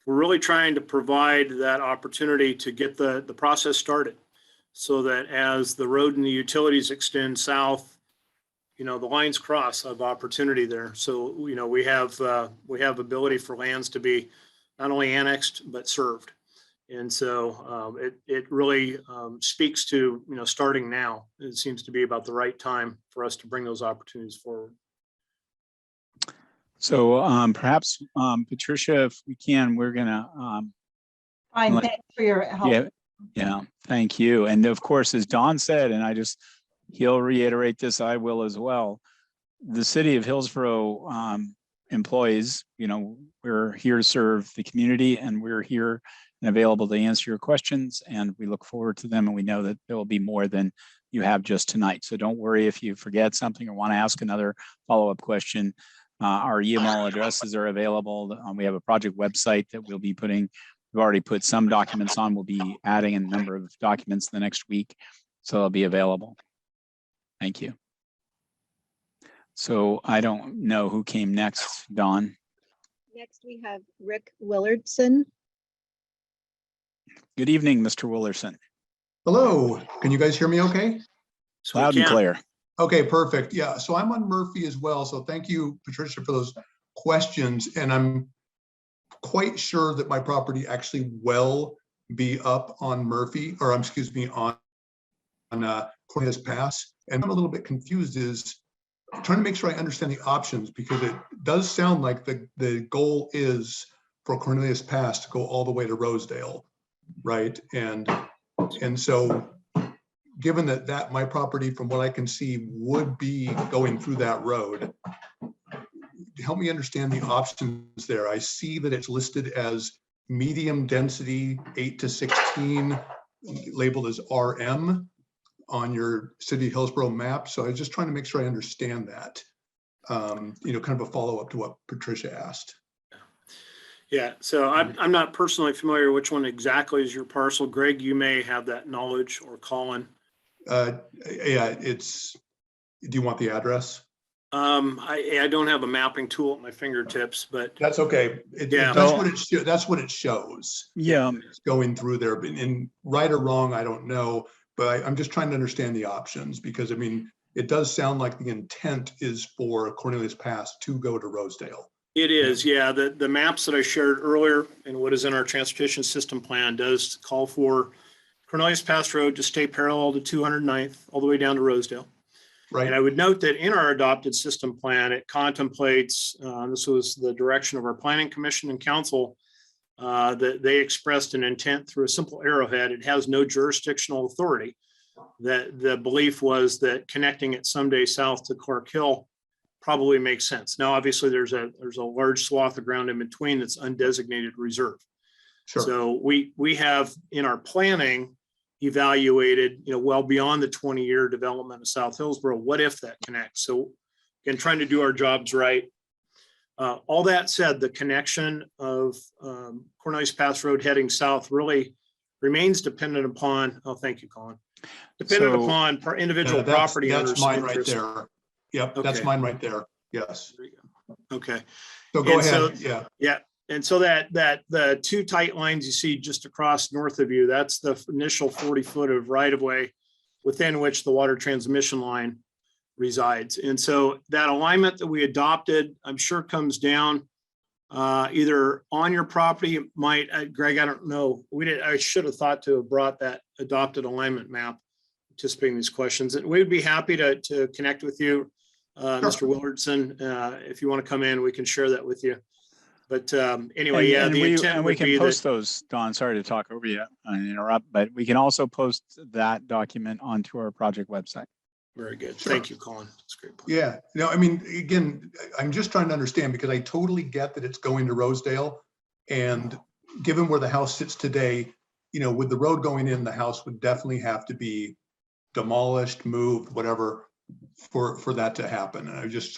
We're really trying to provide that opportunity to get the process started so that as the road and the utilities extend south, the lines cross of opportunity there. So, we have ability for lands to be not only annexed, but served. And so it really speaks to, starting now. It seems to be about the right time for us to bring those opportunities forward. So perhaps, Patricia, if we can, we're going to. Fine, thanks for your help. Yeah, thank you. And of course, as Don said, and he'll reiterate this, I will as well. The city of Hillsboro employees, we're here to serve the community, and we're here and available to answer your questions, and we look forward to them, and we know that there will be more than you have just tonight. So don't worry if you forget something or want to ask another follow-up question. Our email addresses are available. We have a project website that we'll be putting. We've already put some documents on. We'll be adding a number of documents the next week, so they'll be available. Thank you. So I don't know who came next, Dawn. Next, we have Rick Willardson. Good evening, Mr. Willardson. Hello, can you guys hear me okay? So Loud and clear. Okay, perfect. Yeah, so I'm on Murphy as well. So thank you, Patricia, for those questions. And I'm quite sure that my property actually will be up on Murphy, or excuse me, on Cornelius Pass. And I'm a little bit confused is trying to make sure I understand the options, because it does sound like the goal is for Cornelius Pass to go all the way to Rosedale, right? And so given that my property, from what I can see, would be going through that road, help me understand the options there. I see that it's listed as medium density 8 to 16, labeled as RM on your City of Hillsboro map. So I was just trying to make sure I understand that, kind of a follow-up to what Patricia asked. Yeah, so I'm not personally familiar which one exactly is your parcel. Greg, you may have that knowledge, or Colin. Yeah, do you want the address? I don't have a mapping tool at my fingertips, but that's okay. That's what it shows. Yeah, it's going through there, and right or wrong, I don't know, but I'm just trying to understand the options, because it does sound like the intent is for Cornelius Pass to go to Rosedale. It is, yeah. The maps that I shared earlier and what is in our transportation system plan does call for Cornelius Pass Road to stay parallel to 209th all the way down to Rosedale. Right. And I would note that in our adopted system plan, it contemplates, this was the direction of our planning commission and council, that they expressed an intent through a simple arrowhead. It has no jurisdictional authority. That the belief was that connecting it someday south to Clark Hill probably makes sense. Now, obviously, there's a large swath of ground in between that's undesignated reserve. Sure. So we have in our planning evaluated, well beyond the 20-year development of South Hillsboro, what if that connects? So again, trying to do our jobs right. All that said, the connection of Cornelius Pass Road heading south really remains dependent upon, oh, thank you, Colin. Dependent So- upon individual property owners. That's mine right interest. there. Yep, that's Okay. mine right there. Yes. There you go. Okay. So go And so- ahead. Yeah. Yeah, and so that the two tight lines you see just across north of you, that's the initial 40 foot of right of way within which the water transmission line resides. And so that alignment that we adopted, I'm sure comes down either on your property, it might, Greg, I don't know. I should have thought to have brought that adopted alignment map, anticipating these questions. And we'd be happy to connect with you, Mr. Willardson. If you want to come in, we can share that with you. But anyway, And the intent we would can be post that, those, Don, sorry to talk over you and interrupt, but we can also post that document onto our project website. very good. Sure. Thank you, Colin. That's a great point. Yeah, no, I mean, again, I'm just trying to understand because I totally get that it's going to Rosedale. And given where the house sits today, with the road going in, the house would definitely have to be demolished, moved, whatever, for that to happen. And I was just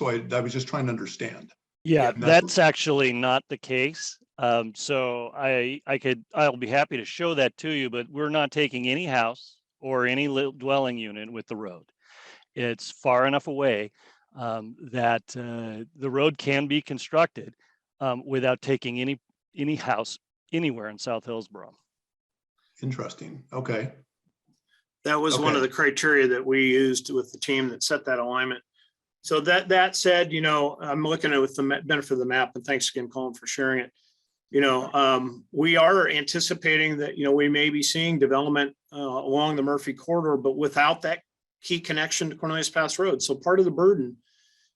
trying to understand. Yeah, and that's- that's actually not the case. So I'll be happy to show that to you, but we're not taking any house or any dwelling unit with the road. It's far enough away that the road can be constructed without taking any house anywhere in South Hillsboro. Interesting. Okay. That was one of Okay. the criteria that we used with the team that set that alignment. So that said, I'm looking at it with the benefit of the map, and thanks again, Colin, for sharing it. We are anticipating that, we may be seeing development along the Murphy corridor, but without that key connection to Cornelius Pass Road. So part of the burden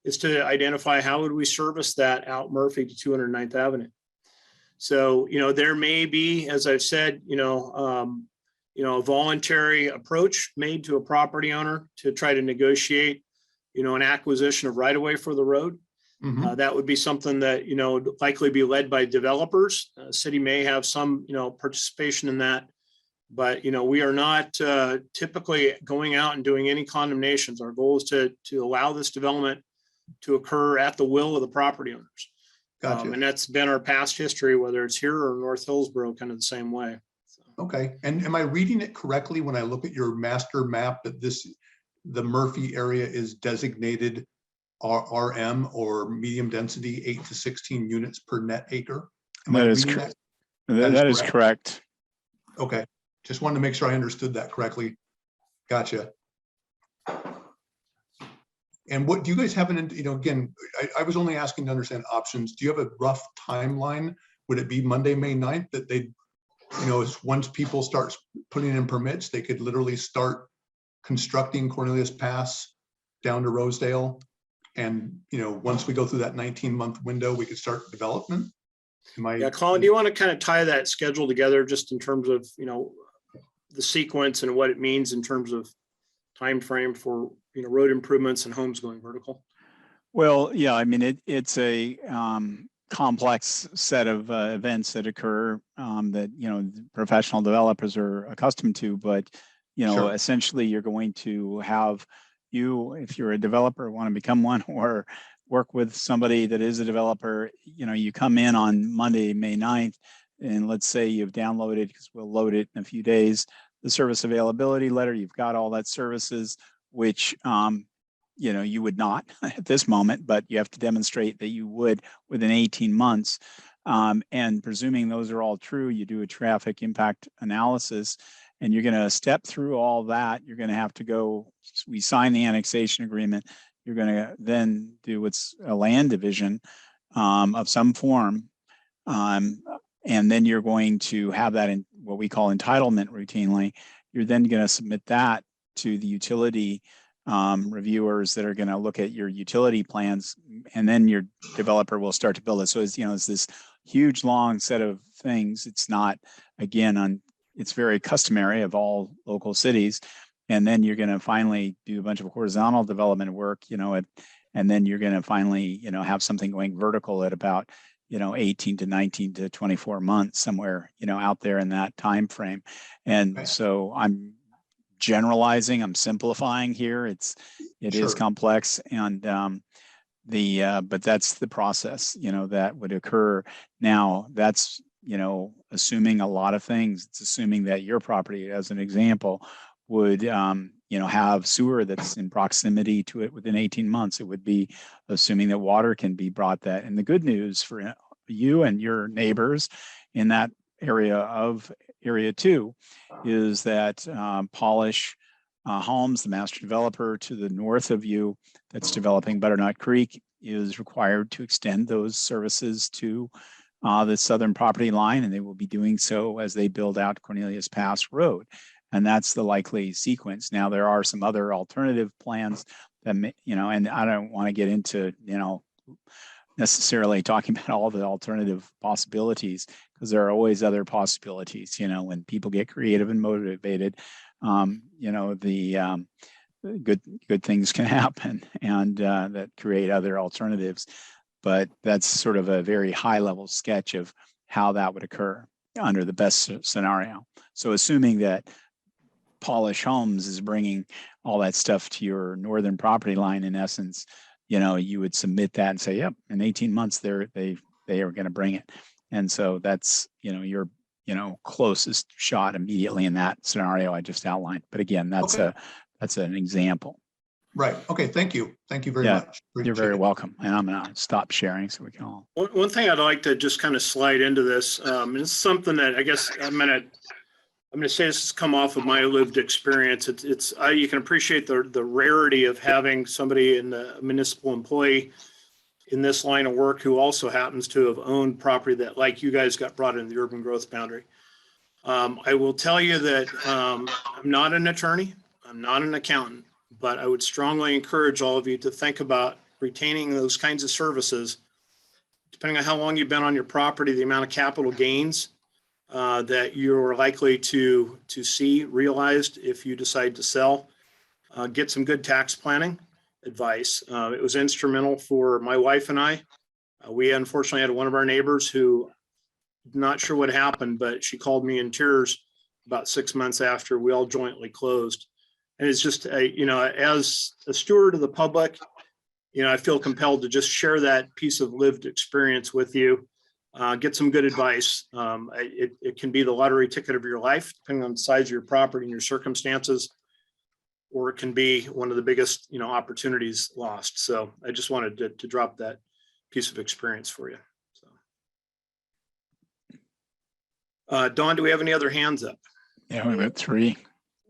is to identify how would we service that out Murphy to 209th Avenue. So, there may be, as I've said, a voluntary approach made to a property owner to try to negotiate, an acquisition of right of way for the road. Mhm. That would be something that, would likely be led by developers. City may have some, participation in that. But, we are not typically going out and doing any condemnations. Our goal is to allow this development to occur at the will of the property owners. Gotcha. And that's been our past history, whether it's here or North Hillsboro, kind of the same way. So, Okay. And am I reading it correctly when I look at your master map that the Murphy area is designated RM or medium density 8 to 16 units per net acre? Am I That is reading correct. That That is is correct. Okay. Just wanted to make sure I understood that correctly. Gotcha. And what do you guys have again, I was only asking to understand options. Do you have a rough timeline? Would it be Monday, May 9th that they, once people start putting in permits, they could literally start constructing Cornelius Pass down to Rosedale? And, once we go through that 19-month window, we could start development? yeah, Colin, do you want to kind of tie that schedule together just in terms of, the sequence and what it means in terms of time frame for, road improvements and homes going vertical? Well, yeah, I mean, it's a complex set of events that occur that, professional developers are accustomed to, but, Sure. essentially you're going to have if you're a developer, want to become one or work with somebody that is a developer, you come in on Monday, May 9th, and let's say you've downloaded, because we'll load it in a few days, the service availability letter, you've got all that services, which, you would not at this moment, but you have to demonstrate that you would within 18 months. And presuming those are all true, you do a traffic impact analysis, and you're going to step through all that. You're going to have to go, we sign the annexation agreement. You're going to then do what's a land division of some form. And then you're going to have that in what we call entitlement routinely. You're then going to submit that to the utility reviewers that are going to look at your utility plans, and then your developer will start to build it. So it's, it's this huge, long set of things. It's not, again, it's very customary of all local cities. And then you're going to finally do a bunch of horizontal development work, and then you're going to finally, have something going vertical at about, 18 to 19 to 24 months somewhere, out there in that time frame. And Right. so I'm generalizing, I'm simplifying here. It is Sure. complex. And but that's the process, that would occur. Now, that's, assuming a lot of things. It's assuming that your property, as an example, would, have sewer that's in proximity to it within 18 months. It would be assuming that water can be brought that. And the good news for you and your neighbors in that area of Area 2 is that Polish Homes, the master developer to the north of you that's developing Butternut Creek, is required to extend those services to the southern property line, and they will be doing so as they build out Cornelius Pass Road. And that's the likely sequence. Now, there are some other alternative plans that, and I don't want to get into, necessarily talking about all the alternative possibilities, because there are always other possibilities, when people get creative and motivated, good things can happen, and that create other alternatives. But that's sort of a very high level sketch of how that would occur under the best scenario. So assuming that Polish Homes is bringing all that stuff to your northern property line, in essence, you would submit that and say, yep, in 18 months they are going to bring it. And so that's, your, closest shot immediately in that scenario I just outlined. But again, that's an example. Right. Okay. Thank you. Thank you very much. You're very welcome. And I'm going to stop sharing so we can all. One thing I'd like to just kind of slide into this, and it's something that I guess I'm going to say this has come off of my lived experience. You can appreciate the rarity of having somebody in the municipal employee in this line of work who also happens to have owned property that, like you guys, got brought into the urban growth boundary. I will tell you that I'm not an attorney, I'm not an accountant, but I would strongly encourage all of you to think about retaining those kinds of services. Depending on how long you've been on your property, the amount of capital gains that you're likely to see realized if you decide to sell. Get some good tax planning advice. It was instrumental for my wife and I. We unfortunately had one of our neighbors who, not sure what happened, but she called me in tears about 6 months after we all jointly closed. And it's just, as a steward of the public, I feel compelled to just share that piece of lived experience with you. Get some good advice. It can be the lottery ticket of your life, depending on the size of your property and your circumstances, or it can be one of the biggest, opportunities lost. So I just wanted to drop that piece of experience for you. So, Dawn, do we have any other hands up? Yeah, we've got 3.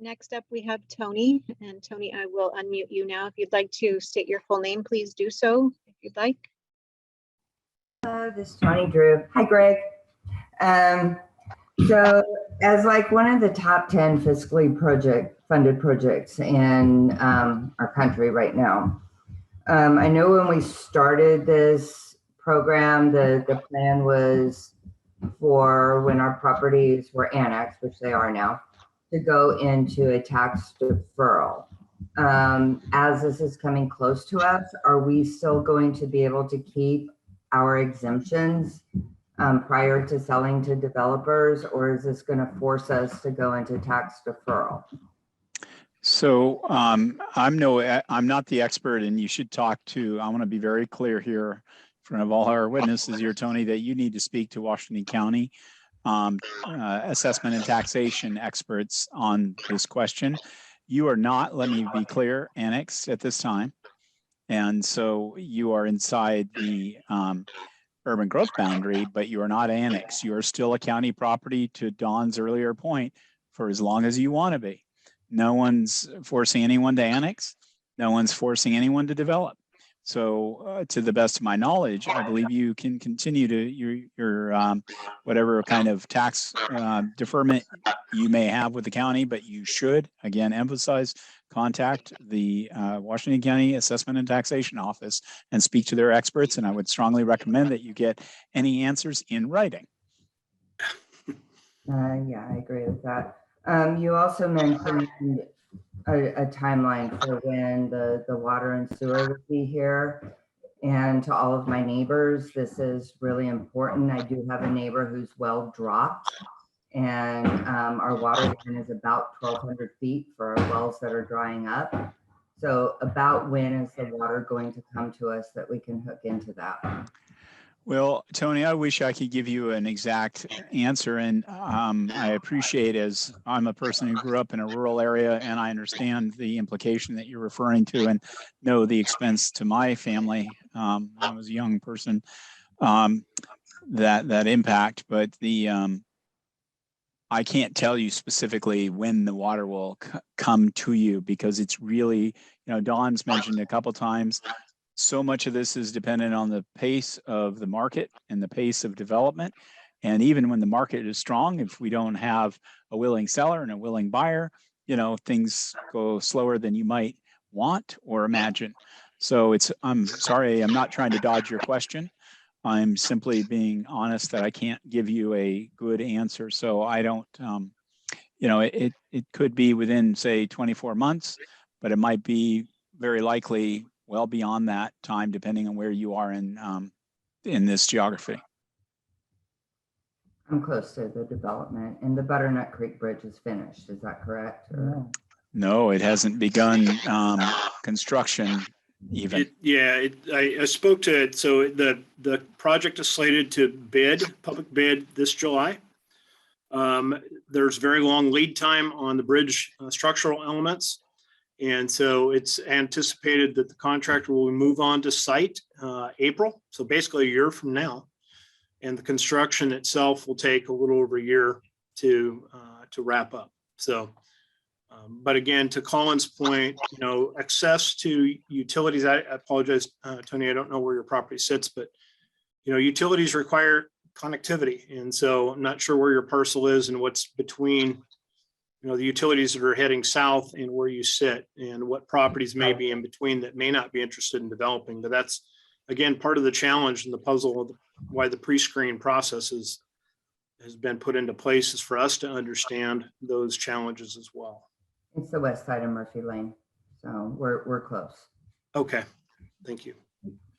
Next up, we have Tony. And Tony, I will unmute you now. If you'd like to state your full name, please do so if you'd like. This is Tony Drew. Hi, Greg. So as like one of the top 10 fiscally funded projects in our country right now, I know when we started this program, the plan was for when our properties were annexed, which they are now, to go into a tax deferral. As this is coming close to us, are we still going to be able to keep our exemptions prior to selling to developers, or is this going to force us to go into tax deferral? So I'm not the expert, and you should talk to, I want to be very clear here in front of all our witnesses here, Tony, that you need to speak to Washington County assessment and taxation experts on this question. You are not, let me be clear, annexed at this time. And so you are inside the urban growth boundary, but you are not annexed. You are still a county property, to Dawn's earlier point, for as long as you want to be. No one's forcing anyone to annex. No one's forcing anyone to develop. So to the best of my knowledge, I believe you can continue to your whatever kind of tax deferment you may have with the county, but you should, again, emphasize, contact the Washington County Assessment and Taxation Office and speak to their experts. And I would strongly recommend that you get any answers in writing. Yeah, I agree with that. You also mentioned a timeline for when the water and sewer would be here. And to all of my neighbors, this is really important. I do have a neighbor whose well dropped, and our water line is about 1,200 feet for our wells that are drying up. So about when is the water going to come to us that we can hook into that? Well, Tony, I wish I could give you an exact answer. And I appreciate, as I'm a person who grew up in a rural area, and I understand the implication that you're referring to and know the expense to my family. I was a young person, that impact, but I can't tell you specifically when the water will come to you, because it's really, Dawn's mentioned a couple times, so much of this is dependent on the pace of the market and the pace of development. And even when the market is strong, if we don't have a willing seller and a willing buyer, things go slower than you might want or imagine. So I'm sorry, I'm not trying to dodge your question. I'm simply being honest that I can't give you a good answer. So I don't, it could be within, say, 24 months, but it might be very likely well beyond that time, depending on where you are in this geography. I'm close to the development, and the Butternut Creek Bridge is finished. Is that correct? Or? No, it hasn't begun construction even. I spoke to it. So the project is slated to public bid this July. There's very long lead time on the bridge structural elements. And so it's anticipated that the contractor will move on to site April. So basically a year from now. And the construction itself will take a little over a year to wrap up. So, but again, to Colin's point, access to utilities, I apologize, Tony, I don't know where your property sits, but, utilities require connectivity. And so I'm not sure where your parcel is and what's between, the utilities that are heading south and where you sit, and what properties may be in between that may not be interested in developing. But that's, again, part of the challenge and the puzzle of why the pre-screen process has been put into place, is for us to understand those challenges as well. It's the west side of Murphy Lane, so we're close. Okay, thank you.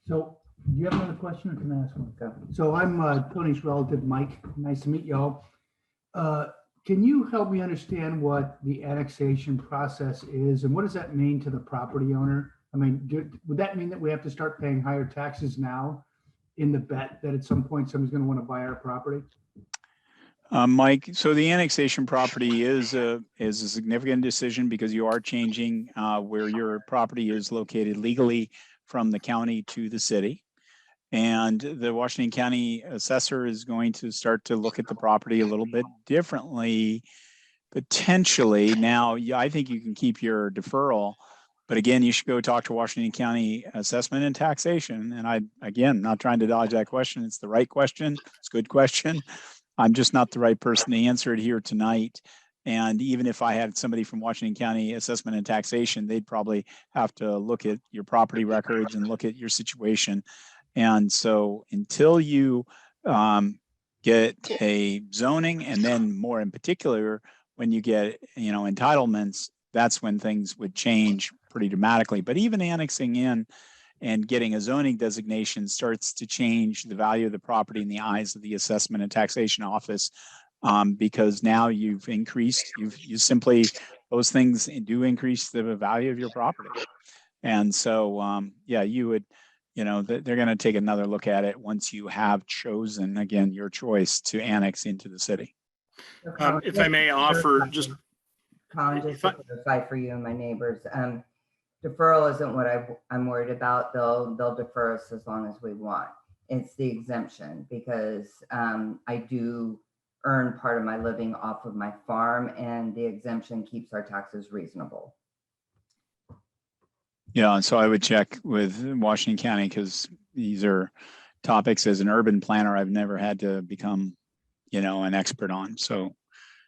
So do you have another question, or can I ask one? Go. So I'm Tony's relative, Mike. Nice to meet y'all. Can you help me understand what the annexation process is, and what does that mean to the property owner? I mean, would that mean that we have to start paying higher taxes now in the bet that at some point somebody's going to want to buy our property? Mike, so the annexation property is a significant decision, because you are changing where your property is located legally from the county to the city. And the Washington County assessor is going to start to look at the property a little bit differently, potentially. Now, I think you can keep your deferral, but again, you should go talk to Washington County Assessment and Taxation. And again, not trying to dodge that question. It's the right question. It's a good question. I'm just not the right person to answer it here tonight. And even if I had somebody from Washington County Assessment and Taxation, they'd probably have to look at your property records and look at your situation. And so until you get a zoning, and then more in particular, when you get, entitlements, that's when things would change pretty dramatically. But even annexing in and getting a zoning designation starts to change the value of the property in the eyes of the Assessment and Taxation Office, because now you've increased, you simply, those things do increase the value of your property. And so, you would, they're going to take another look at it once you have chosen, again, your choice to annex into the city. If I may offer just Colin, just to clarify for you and my neighbors, deferral isn't what I'm worried about. They'll defer us as long as we want. It's the exemption, because I do earn part of my living off of my farm, and the exemption keeps our taxes reasonable. Yeah, so I would check with Washington County, because these are topics as an urban planner I've never had to become, an expert on. So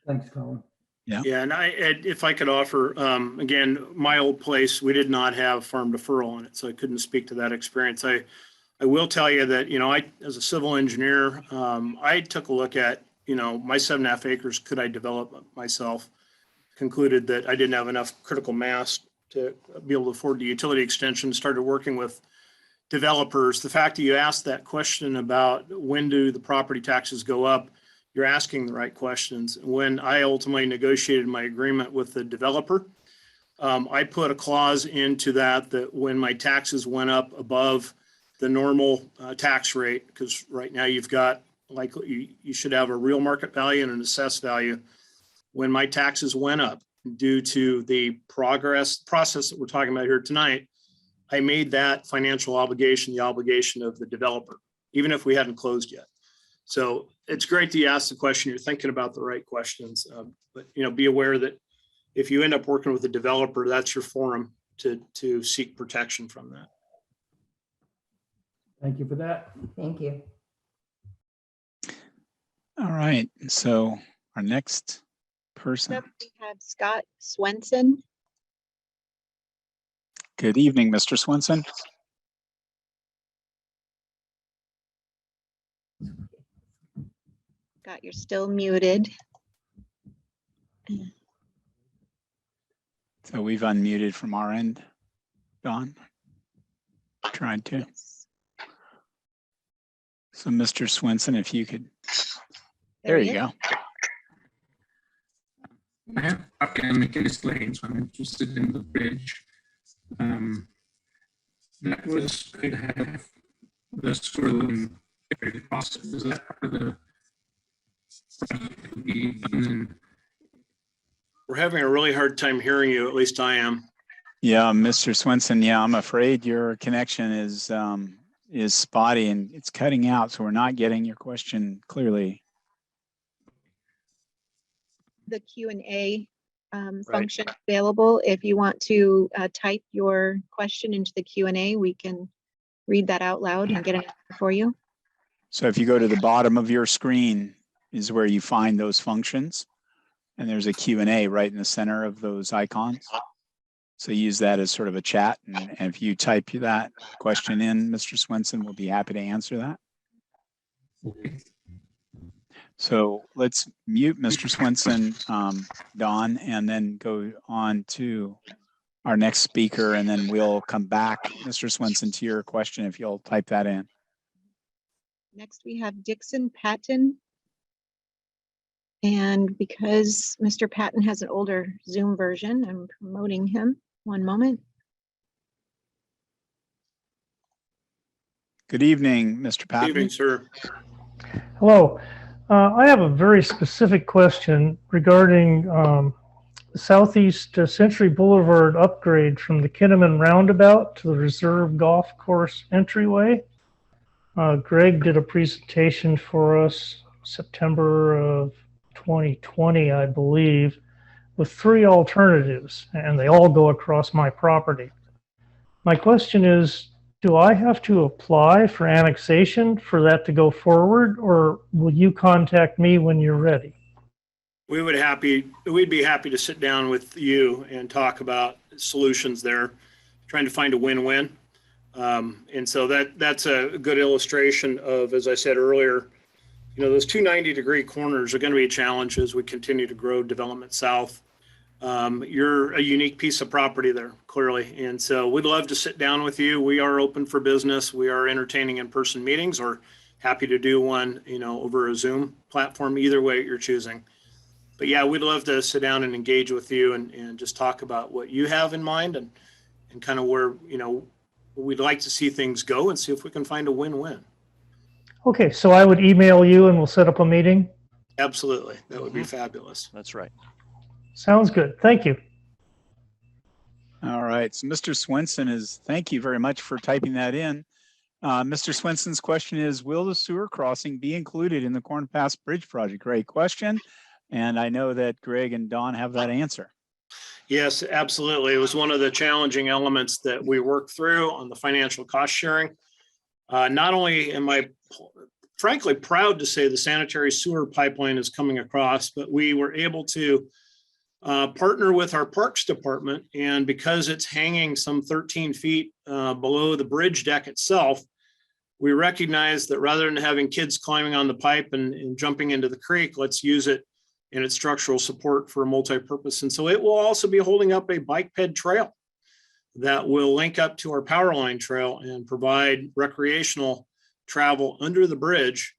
Thanks, Colin. Yeah, and if I could offer, again, my old place, we did not have farm deferral on it, so I couldn't speak to that experience. I will tell you that, I, as a civil engineer, I took a look at, my 7.5 acres, could I develop myself? Concluded that I didn't have enough critical mass to be able to afford the utility extension, started working with developers. The fact that you asked that question about when do the property taxes go up, you're asking the right questions. When I ultimately negotiated my agreement with the developer, I put a clause into that when my taxes went up above the normal tax rate, because right now you've got, like, you should have a real market value and an assessed value. When my taxes went up due to the process that we're talking about here tonight, I made that financial obligation the obligation of the developer, even if we hadn't closed yet. So it's great that you asked the question. You're thinking about the right questions, but be aware that if you end up working with a developer, that's your forum to seek protection from that. Thank you for that. Thank you. All right, so our next person. Up, we have Scott Swenson. Good evening, Mr. Swenson. Scott, you're still muted. So we've unmuted from our end, Dawn. Trying to. Yes. So Mr. Swenson, if you could, there you go. I have academic lane, so I'm interested in the bridge. That was going to have the swirling process. Is that part of the project to be done? We're having a really hard time hearing you, at least I am. Yeah, Mr. Swenson, yeah, I'm afraid your connection is spotty and it's cutting out, so we're not getting your question clearly. The Q&A function available. If you want to type your question into the Q&A, we can read that out loud and get an answer for you. So if you go to the bottom of your screen is where you find those functions, and there's a Q&A right in the center of those icons. So use that as sort of a chat, and if you type that question in, Mr. Swenson will be happy to answer that. Okay. So let's mute Mr. Swenson, Dawn, and then go on to our next speaker, and then we'll come back, Mr. Swenson, to your question if you'll type that in. Next, we have Dixon Patton. And because Mr. Patton has an older Zoom version, I'm promoting him. One moment. Good evening, Mr. Patton. Good evening, sir. Hello. I have a very specific question regarding the Southeast Century Boulevard upgrade from the Kinnaman Roundabout to the Reserve Golf Course entryway. Greg did a presentation for us September of 2020, I believe, with 3 alternatives, and they all go across my property. My question is, do I have to apply for annexation for that to go forward, or will you contact me when you're ready? We'd be happy to sit down with you and talk about solutions there, trying to find a win-win. And so that's a good illustration of, as I said earlier, those 2 90-degree corners are going to be a challenge as we continue to grow development south. You're a unique piece of property there, clearly. And so we'd love to sit down with you. We are open for business. We are entertaining in-person meetings, or happy to do one, over a Zoom platform, either way you're choosing. But yeah, we'd love to sit down and engage with you and just talk about what you have in mind and kind of where, we'd like to see things go and see if we can find a win-win. Okay, so I would email you and we'll set up a meeting? Absolutely. That would be fabulous. That's right. Sounds good. Thank you. All right, so Mr. Swenson thank you very much for typing that in. Mr. Swenson's question is, will the sewer crossing be included in the Corn Pass Bridge project? Great question. And I know that Greg and Dawn have that answer. Yes, absolutely. It was one of the challenging elements that we worked through on the financial cost sharing. Not only am I frankly proud to say the sanitary sewer pipeline is coming across, but we were able to partner with our parks department. And because it's hanging some 13 feet below the bridge deck itself, we recognize that rather than having kids climbing on the pipe and jumping into the creek, let's use it in its structural support for a multi-purpose. And so it will also be holding up a bike ped trail that will link up to our power line trail and provide recreational travel under the bridge,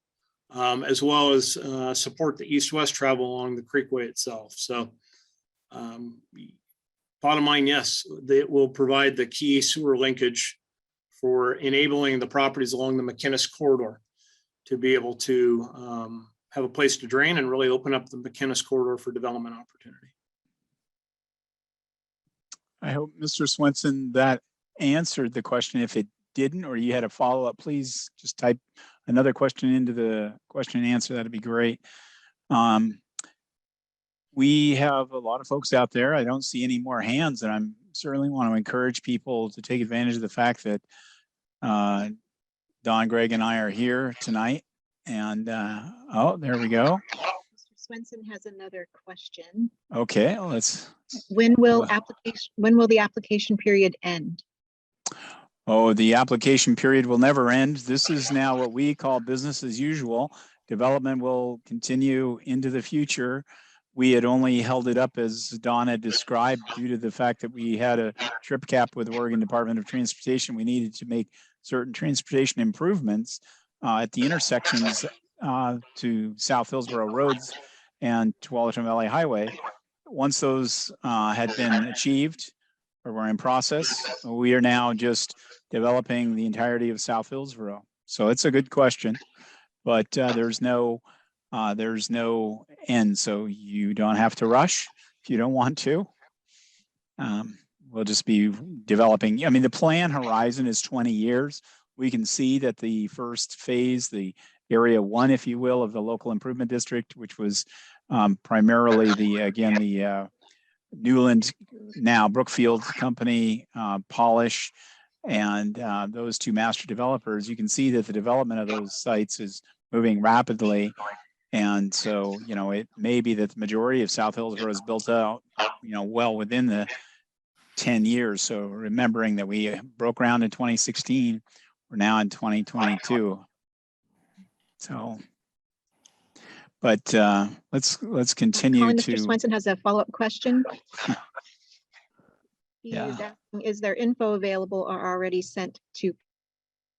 as well as support the east-west travel along the creekway itself. So Bottom line, yes, it will provide the key sewer linkage for enabling the properties along the McInnes corridor to be able to have a place to drain and really open up the McInnes corridor for development opportunity. I hope, Mr. Swenson, that answered the question. If it didn't, or you had a follow-up, please just type another question into the question and answer. That'd be great. We have a lot of folks out there. I don't see any more hands, and I'm certainly want to encourage people to take advantage of the fact that Don, Greg, and I are here tonight. And oh, there we go. Mr. Swenson has another question. Okay, let's. When will the application period end? Oh, the application period will never end. This is now what we call business as usual. Development will continue into the future. We had only held it up, as Don had described, due to the fact that we had a trip cap with the Oregon Department of Transportation. We needed to make certain transportation improvements at the intersections to South Hillsboro roads and to Wallerton Valley Highway. Once those had been achieved or were in process, we are now just developing the entirety of South Hillsboro. So it's a good question, but there's no end. So you don't have to rush if you don't want to. We'll just be developing. I mean, the plan horizon is 20 years. We can see that the first phase, the area one, if you will, of the local improvement district, which was primarily the Newland, now Brookfield company, Polish, and those two master developers. You can see that the development of those sites is moving rapidly. And so, you know, it may be that the majority of South Hillsboro is built out, you know, well within the 10 years. So remembering that we broke ground in 2016, we're now in 2022. So, but let's continue to. Mr. Swenson has a follow-up question. Yeah. He's asking, is there info available or already sent to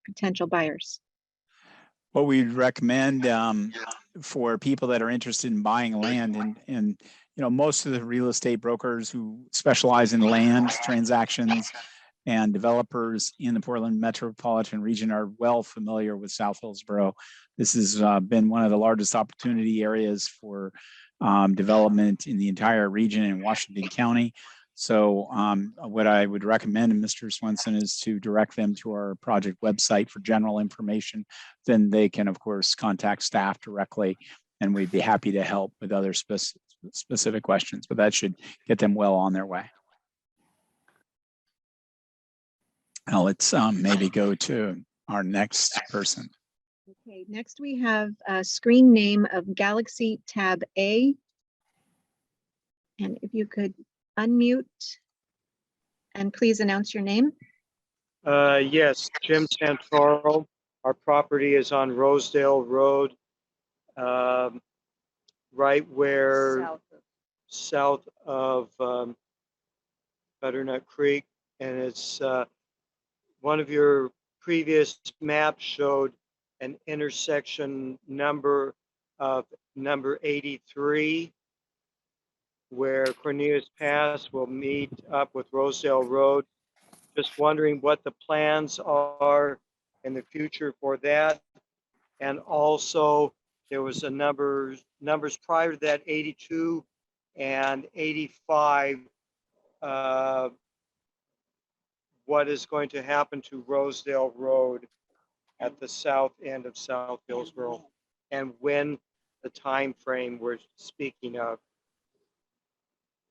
potential buyers? What we'd recommend for people that are interested in buying land, and you know, most of the real estate brokers who specialize in land transactions and developers in the Portland metropolitan region are well familiar with South Hillsboro. This has been one of the largest opportunity areas for development in the entire region in Washington County. So what I would recommend, Mr. Swenson, is to direct them to our project website for general information. Then they can, of course, contact staff directly, and we'd be happy to help with other specific questions, but that should get them well on their way. Now let's maybe go to our next person. Okay, next we have a screen name of Galaxy Tab A. And if you could unmute and please announce your name. Yes, Jim Santoro. Our property is on Rosedale Road, right where south of Butternut Creek, and it's one of your previous maps showed an intersection number of number 83, where Cornelius Pass will meet up with Rosedale Road. Just wondering what the plans are in the future for that. And also there was a numbers prior to that, 82 and 85. What is going to happen to Rosedale Road at the south end of South Hillsboro, and when the time frame we're speaking of?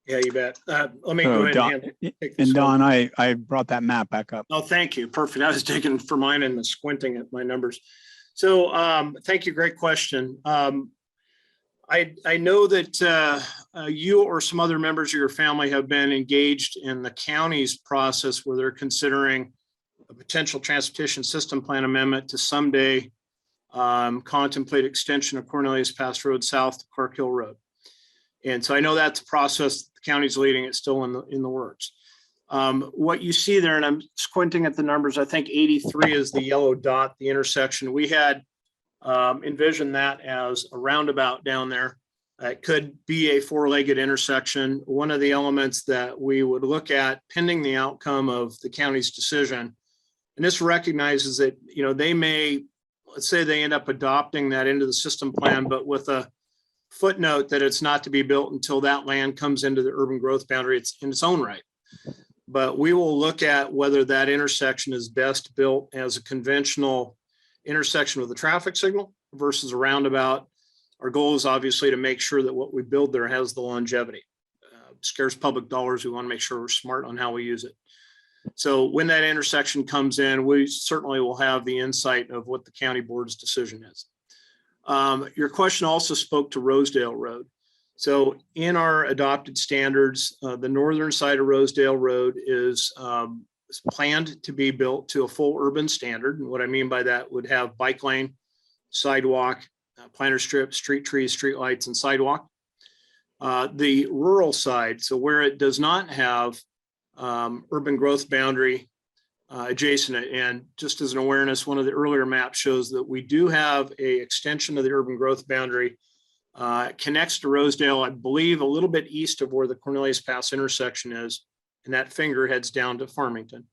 Yeah, you bet. Let me go ahead Don, and take this and Don, one. I brought that map back up. Oh, thank you. Perfect. I was taking for mine and squinting at my numbers. So thank you. Great question. I know that you or some other members of your family have been engaged in the county's process where they're considering a potential transportation system plan amendment to someday contemplate extension of Cornelius Pass Road south to Clark Hill Road. And so I know that's a process the county's leading. It's still in the works. What you see there, and I'm squinting at the numbers, I think 83 is the yellow dot, the intersection. We had envisioned that as a roundabout down there. It could be a four-legged intersection. One of the elements that we would look at pending the outcome of the county's decision, and this recognizes that, you know, they may, let's say they end up adopting that into the system plan, but with a footnote that it's not to be built until that land comes into the urban growth boundary. It's in its own right. But we will look at whether that intersection is best built as a conventional intersection with a traffic signal versus a roundabout. Our goal is obviously to make sure that what we build there has the longevity. Scarce public dollars, we want to make sure we're smart on how we use it. So when that intersection comes in, we certainly will have the insight of what the county board's decision is. Your question also spoke to Rosedale Road. So in our adopted standards, the northern side of Rosedale Road is planned to be built to a full urban standard. And what I mean by that would have bike lane, sidewalk, planter strip, street trees, street lights, and sidewalk. The rural side, so where it does not have urban growth boundary adjacent, and just as an awareness, one of the earlier maps shows that we do have a extension of the urban growth boundary. Connects to Rosedale, I believe, a little bit east of where the Cornelius Pass intersection is, and that finger heads down to Farmington.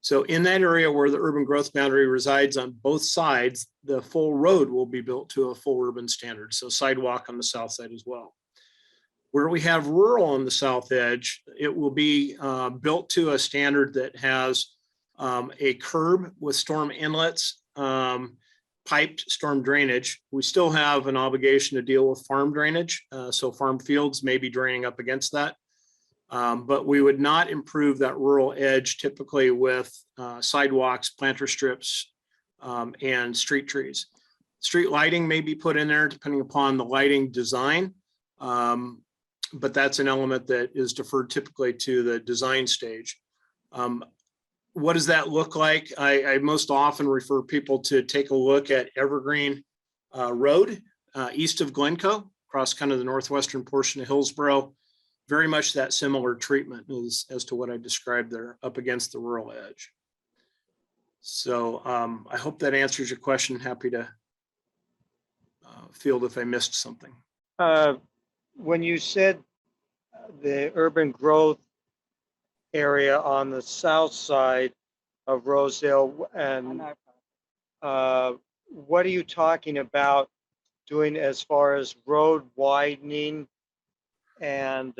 So in that area where the urban growth boundary resides on both sides, the full road will be built to a full urban standard. So sidewalk on the south side as well. Where we have rural on the south edge, it will be built to a standard that has a curb with storm inlets, piped storm drainage. We still have an obligation to deal with farm drainage. So farm fields may be draining up against that. But we would not improve that rural edge typically with sidewalks, planter strips, and street trees. Street lighting may be put in there depending upon the lighting design. But that's an element that is deferred typically to the design stage. What does that look like? I most often refer people to take a look at Evergreen Road east of Glencoe, across kind of the northwestern portion of Hillsboro. Very much that similar treatment as to what I described there up against the rural edge. So I hope that answers your question. Happy to field if I missed something. When you said the urban growth area on the south side of Rosedale, and what are you talking about doing as far as road widening and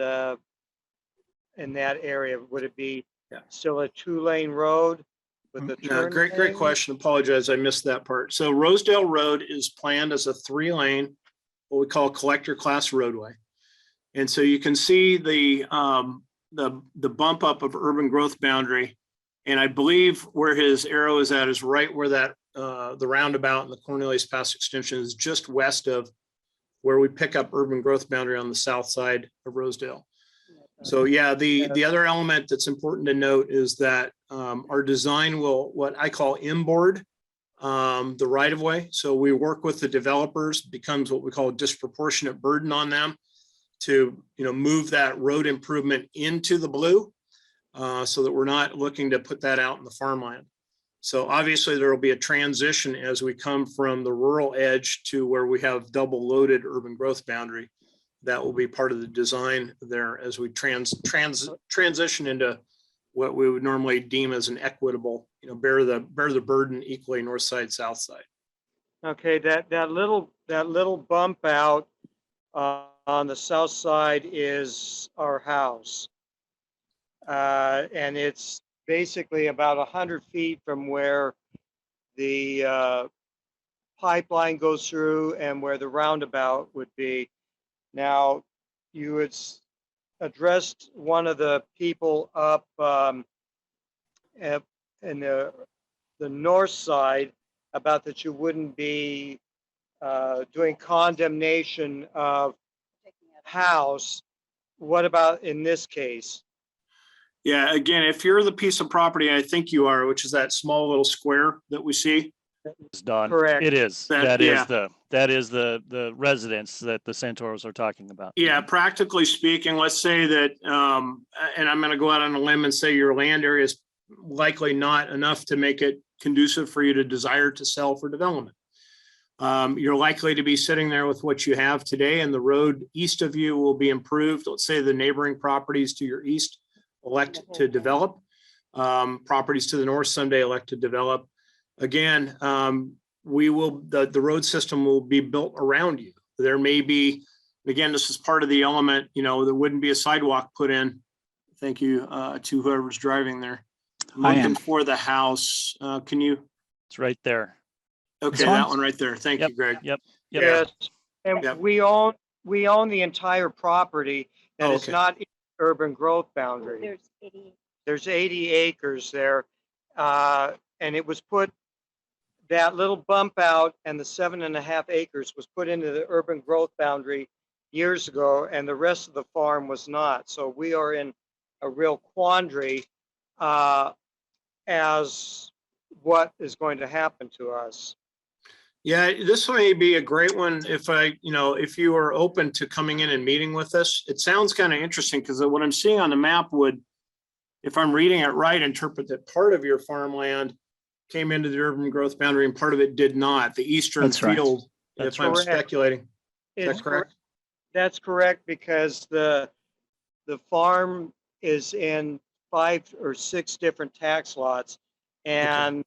in that area? Would it be still a 2-lane road with the turn? Great question. Apologize, I missed that part. So Rosedale Road is planned as a 3-lane, what we call collector class roadway. And so you can see the bump up of urban growth boundary. And I believe where his arrow is at is right where that the roundabout and the Cornelius Pass extension is, just west of where we pick up urban growth boundary on the south side of Rosedale. So yeah, the other element that's important to note is that our design will, what I call inboard the right of way. So we work with the developers, becomes what we call a disproportionate burden on them to, you know, move that road improvement into the blue so that we're not looking to put that out in the farmland. So obviously there will be a transition as we come from the rural edge to where we have double loaded urban growth boundary. That will be part of the design there as we transition into what we would normally deem as an equitable, you know, bear the burden equally north side, south side. Okay, that little bump out on the south side is our house. And it's basically about 100 feet from where the pipeline goes through and where the roundabout would be. Now, you had addressed one of the people up in the north side about that you wouldn't be doing condemnation of house. What about in this case? Yeah, again, if you're the piece of property, I think you are, which is that small little square that we see. It's done. Correct. It is. That is the residence that the Santoros are talking about. Yeah, practically speaking, let's say that, and I'm going to go out on a limb and say your land area is likely not enough to make it conducive for you to desire to sell for development. You're likely to be sitting there with what you have today, and the road east of you will be improved. Let's say the neighboring properties to your east elect to develop. Properties to the north someday elect to develop. Again, the road system will be built around you. There may be, again, this is part of the element, there wouldn't be a sidewalk put in. Thank you to whoever's driving there. I am. Looking for the house. Can you? It's right there. Okay, This one? that one right there. Thank Yep, you, Greg. Yep. Yes, and Yep. we own the entire property that Oh, is okay. not in urban growth boundary. There's 80 acres there. And it was that little bump out and the 7.5 acres was put into the urban growth boundary years ago, and the rest of the farm was not. So we are in a real quandary as what is going to happen to us. Yeah, this may be a great one if you are open to coming in and meeting with us. It sounds kind of interesting because what I'm seeing on the map would, if I'm reading it right, interpret that part of your farmland came into the urban growth boundary and part of it did not. The eastern That's right. field, That's if I'm correct. speculating. Is It's that correct? That's correct, because the farm is in 5 or 6 different tax lots, and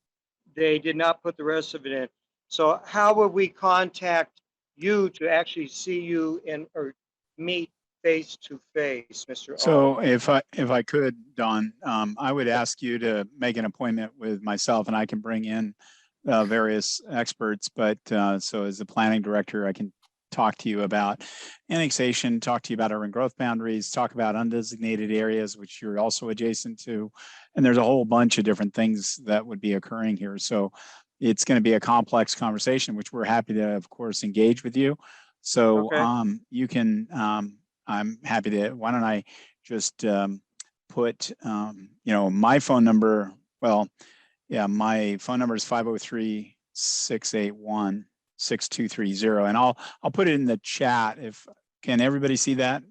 they did not put the rest of it in. So how would we contact you to actually see you or meet face to face, Mr. So if I could, Don, I would ask you to make an appointment with myself, and I can bring in various experts. But so as the planning director, I can talk to you about annexation, talk to you about urban growth boundaries, talk about undesignated areas, which you're also adjacent to. And there's a whole bunch of different things that would be occurring here. So it's going to be a complex conversation, which we're happy to, of course, engage with you. So Okay. you can, I'm happy to, why don't I just put, my phone number, my phone number is 503-681-6230. And I'll put it in the chat. Can everybody see that?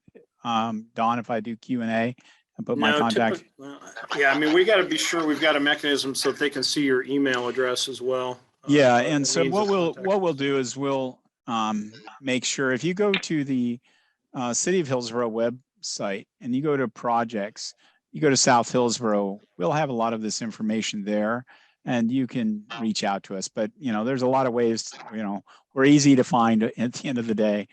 Don, if I do Q&A and put my contact. We got to be sure we've got a mechanism so that they can see your email address as well. Yeah, and so what we'll do is we'll make sure if you go to the City of Hillsboro website and you go to projects, you go to South Hillsboro, we'll have a lot of this information there, and you can reach out to us. But there's a lot of ways. We're easy to find at the end of the day,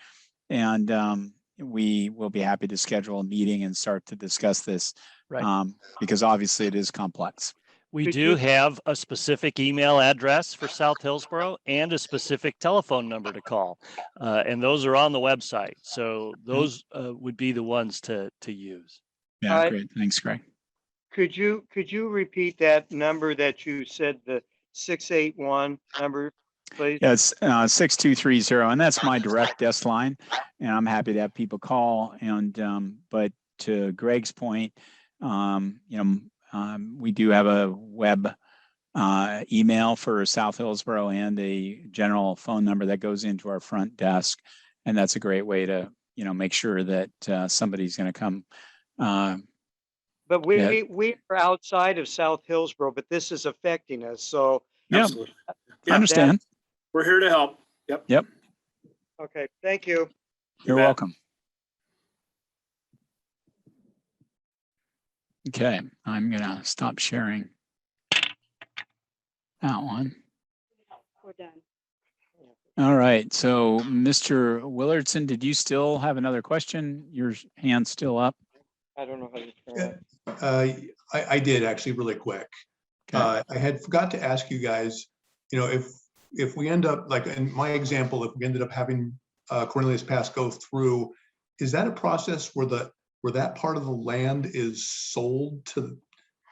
and we will be happy to schedule a meeting and start to discuss this, Right. Because obviously it is complex. We do have a specific email address for South Hillsboro and a specific telephone number to call. And those are on the website. So those would be the ones to use. Yeah, great. Thanks, Greg. Could you repeat that number that you said, the 681 number, please? Yeah, it's 6230, and that's my direct desk line. And I'm happy to have people call. And but to Greg's point, we do have a web email for South Hillsboro and a general phone number that goes into our front desk, and that's a great way to make sure that somebody's going to come. But we are outside of South Hillsboro, but this is affecting us. So Yeah, Absolutely. I understand. We're here to help. Yep. okay, thank you. You're bet. welcome. Okay, I'm gonna stop sharing that one. We're done. All right, so Mr. Willardson, did you still have another question? Your hand's still up? I don't know how to turn it. I did actually really quick. Okay. I had forgot to ask you guys, if we end up, like in my example, if we ended up having Cornelius Pass go through, is that a process where that part of the land is sold to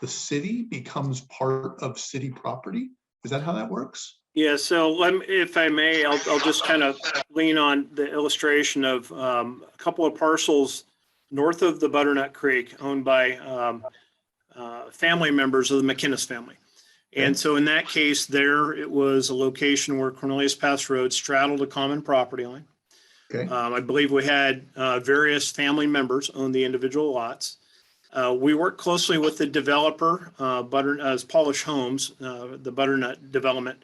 the city, becomes part of city property? Is that how that works? Yeah, so if I may, I'll just kind of lean on the illustration of a couple of parcels north of the Butternut Creek owned by family members of the McInnes family. And so in that case there, it was a location where Cornelius Pass Road straddled a common property line. Okay. I believe we had various family members own the individual lots. We worked closely with the developer, Polish Homes, the Butternut development,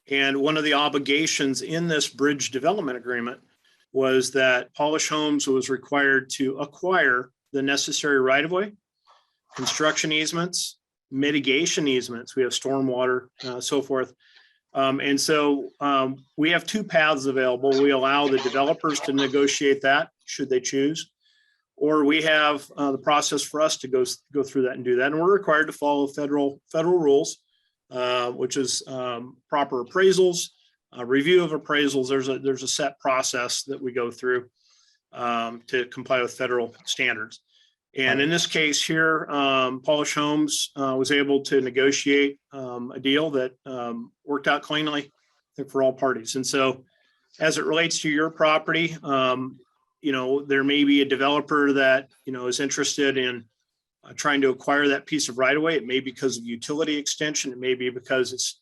And one of the obligations in this bridge development agreement was that Polish Homes was required to acquire the necessary right-of-way, construction easements, mitigation easements. We have stormwater, so forth. And so we have two paths available. We allow the developers to negotiate that should they choose, or we have the process for us to go through that and do that. And we're required to follow federal rules, which is proper appraisals, review of appraisals. There's a set process that we go through to comply with federal standards. And in this case here, Polish Homes was able to negotiate a deal that worked out cleanly, I think, for all parties. And so as it relates to your property, there may be a developer that, is interested in trying to acquire that piece of right of way. It may be because of utility extension. It may be because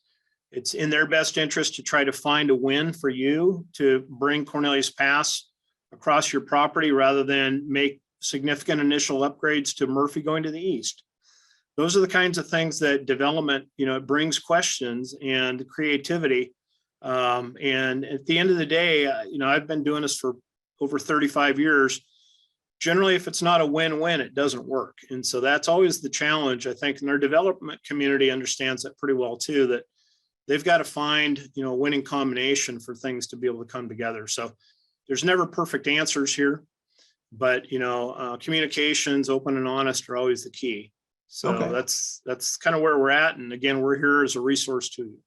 it's in their best interest to try to find a win for you to bring Cornelius Pass across your property rather than make significant initial upgrades to Murphy going to the east. Those are the kinds of things that development, it brings questions and creativity. And at the end of the day, I've been doing this for over 35 years. Generally, if it's not a win-win, it doesn't work. And so that's always the challenge, I think, and our development community understands that pretty well too, that they've got to find, a winning combination for things to be able to come together. So there's never perfect answers here, but, communications, open and honest, are always the key. So Okay. that's kind of where we're at. And again, we're here as a resource to you.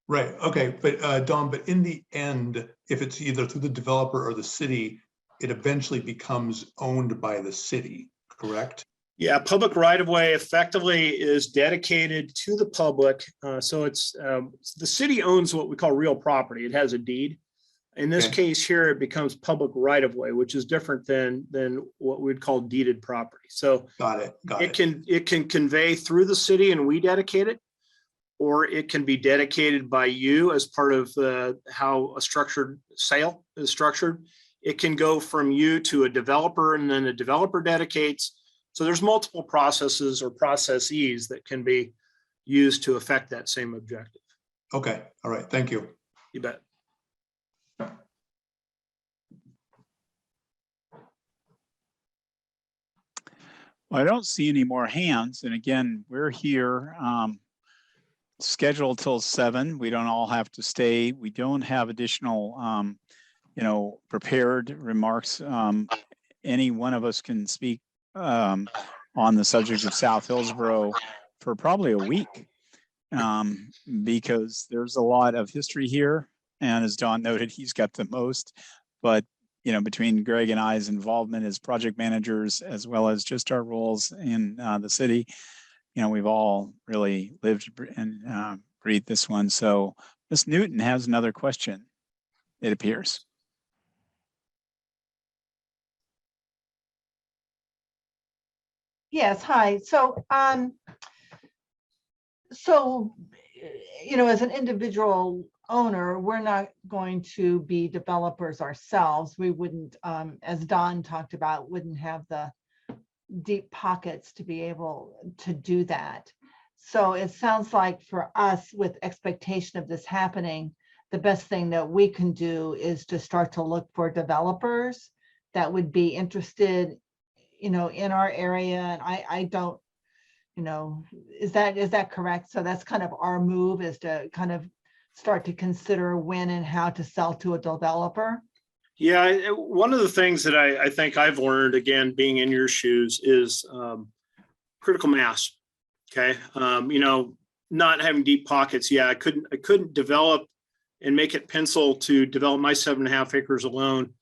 Right. Okay. But Don, but in the end, if it's either through the developer or the city, it eventually becomes owned by the city, correct? Yeah, public right-of-way effectively is dedicated to the public. So it's the city owns what we call real property. It has a deed. In this Okay. case here, it becomes public right-of-way, which is different than what we'd call deeded property. So Got it. it can convey through the city and we dedicate it, or it can be dedicated by you as part of how a structured sale is structured. It can go from you to a developer and then a developer dedicates. So there's multiple processes or processes that can be used to affect that same objective. Okay. All right. Thank you. You bet. Well, I don't see any more hands. And again, we're here scheduled till 7. We don't all have to stay. We don't have additional, prepared remarks. Any one of us can speak on the subject of South Hillsboro for probably a week because there's a lot of history here. And as Don noted, he's got the most, but between Greg and I's involvement as project managers, as well as just our roles in the city, we've all really lived and breathed this one. So Ms. Newton has another question, it appears. Yes, hi. So, as an individual owner, we're not going to be developers ourselves. We wouldn't, as Don talked about, wouldn't have the deep pockets to be able to do that. So it sounds like for us, with expectation of this happening, the best thing that we can do is to start to look for developers that would be interested, in our area. And I don't, is that correct? So that's kind of our move, is to kind of start to consider when and how to sell to a developer. Yeah, one of the things that I think I've learned, again, being in your shoes, is critical mass. Okay, not having deep pockets. Yeah, I couldn't develop and make it pencil to develop my 7.5 acres alone.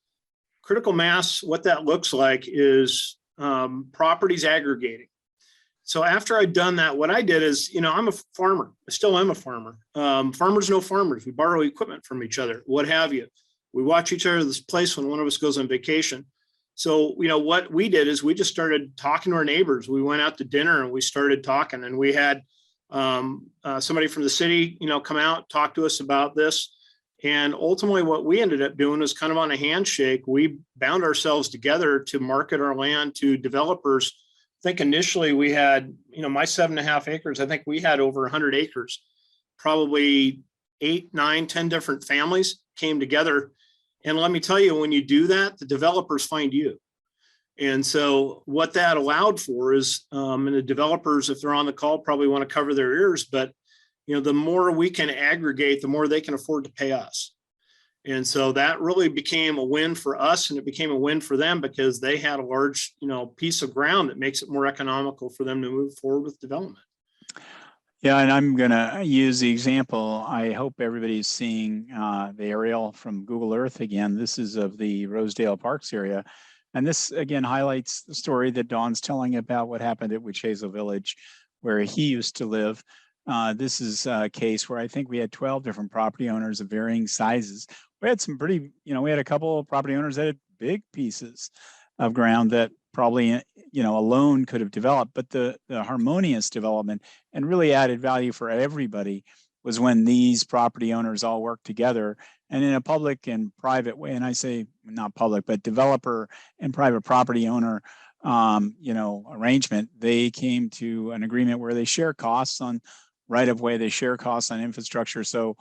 Critical mass, what that looks like is properties aggregating. So after I'd done that, what I did is, I'm a farmer. I still am a farmer. Farmers know farmers. We borrow equipment from each other, what have you. We watch each other's place when one of us goes on vacation. So, what we did is we just started talking to our neighbors. We went out to dinner and we started talking, and we had somebody from the city, come out, talk to us about this. And ultimately what we ended up doing is kind of on a handshake. We bound ourselves together to market our land to developers. I think initially we had, my 7.5 acres, I think we had over 100 acres, probably 8, 9, 10 different families came together. And let me tell you, when you do that, the developers find you. And so what that allowed for is, and the developers, if they're on the call, probably want to cover their ears, but the more we can aggregate, the more they can afford to pay us. And so that really became a win for us, and it became a win for them because they had a large, piece of ground that makes it more economical for them to move forward with development. Yeah, and I'm going to use the example. I hope everybody's seeing the aerial from Google Earth again. This is of the Rosedale Parks area. And this, again, highlights the story that Don's telling about what happened at Witch Hazel Village, where he used to live. This is a case where I think we had 12 different property owners of varying sizes. We had some pretty, we had a couple of property owners that had big pieces of ground that probably, alone could have developed, but the harmonious development and really added value for everybody was when these property owners all worked together and in a public and private way. And I say not public, but developer and private property owner, arrangement, they came to an agreement where they share costs on right of way, they share costs on infrastructure. So,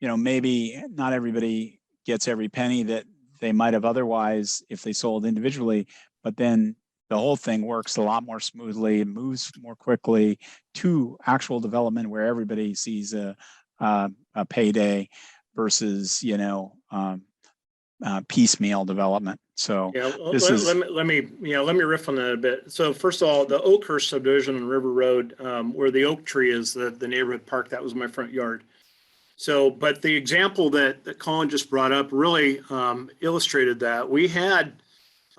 maybe not everybody gets every penny that they might have otherwise if they sold individually, but then the whole thing works a lot more smoothly, it moves more quickly to actual development where everybody sees a payday versus, piecemeal development. So Yeah, this is let me riff on that a bit. So first of all, the Oakhurst subdivision on River Road, where the oak tree is, the neighborhood park, that was my front yard. So, but the example that Colin just brought up really illustrated that. We had,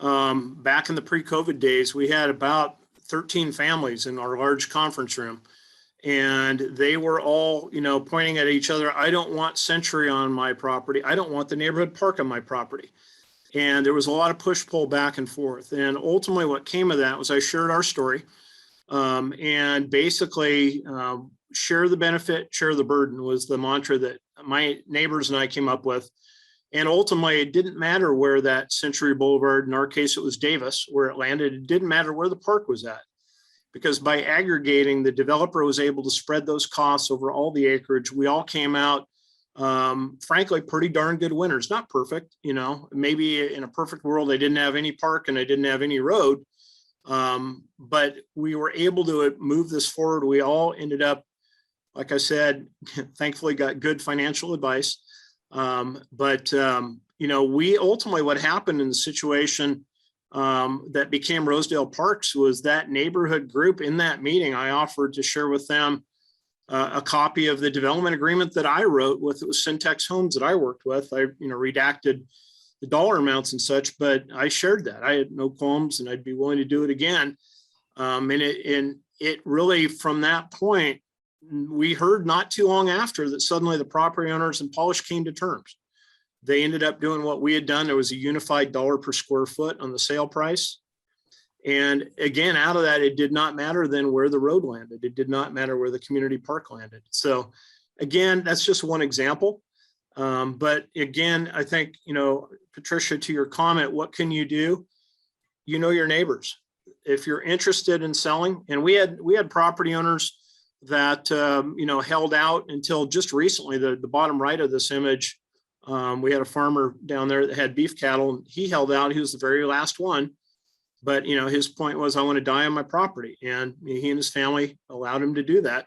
back in the pre-COVID days, we had about 13 families in our large conference room. And they were all, pointing at each other. I don't want Century on my property. I don't want the neighborhood park on my property. And there was a lot of push-pull back and forth. And ultimately what came of that was I shared our story, and basically share the benefit, share the burden was the mantra that my neighbors and I came up with. And ultimately it didn't matter where that Century Boulevard, in our case, it was Davis, where it landed. It didn't matter where the park was at, because by aggregating, the developer was able to spread those costs over all the acreage. We all came out, frankly, pretty darn good winners. Not perfect, maybe in a perfect world, they didn't have any park and they didn't have any road. But we were able to move this forward. We all ended up, like I said, thankfully got good financial advice. We ultimately, what happened in the situation that became Rosedale Parks was that neighborhood group. In that meeting, I offered to share with them a copy of the development agreement that I wrote with, it was Syntex Homes that I worked with. I, redacted the dollar amounts and such, but I shared that. I had no qualms and I'd be willing to do it again. And it really, from that point, we heard not too long after that suddenly the property owners and Polish came to terms. They ended up doing what we had done. There was a unified dollar per square foot on the sale price. And again, out of that, it did not matter then where the road landed. It did not matter where the community park landed. So again, that's just one example. But again, I think, Patricia, to your comment, what can you do? Your neighbors. If you're interested in selling, and we had property owners that, held out until just recently. The bottom right of this image, we had a farmer down there that had beef cattle, and he held out. He was the very last one. But, his point was, I want to die on my property. And he and his family allowed him to do that.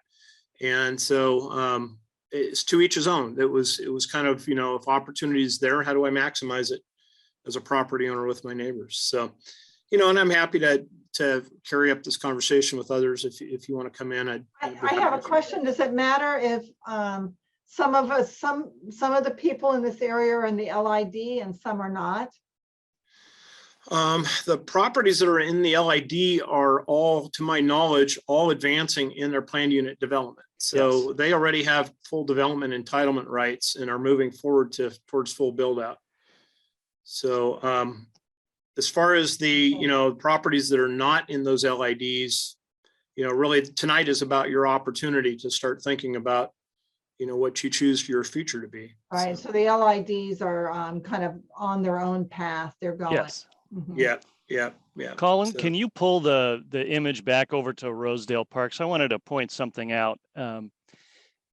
And so it's to each his own. It was kind of, if opportunity is there, how do I maximize it as a property owner with my neighbors? So, and I'm happy to carry up this conversation with others. If you want to come in, I have a question. Does it matter if some of the people in this area are in the LID and some are not? The properties that are in the LID are all, to my knowledge, all advancing in their planned unit development. So They already have full development entitlement rights and are moving forward towards full build out. So as far as the, properties that are not in those LIDs, really tonight is about your opportunity to start thinking about, what you choose your future to be. Right. So the LIDs are kind of on their own path. They're going. Yes. Mhm. Yeah. Colin, So- can you pull the image back over to Rosedale Parks? I wanted to point something out.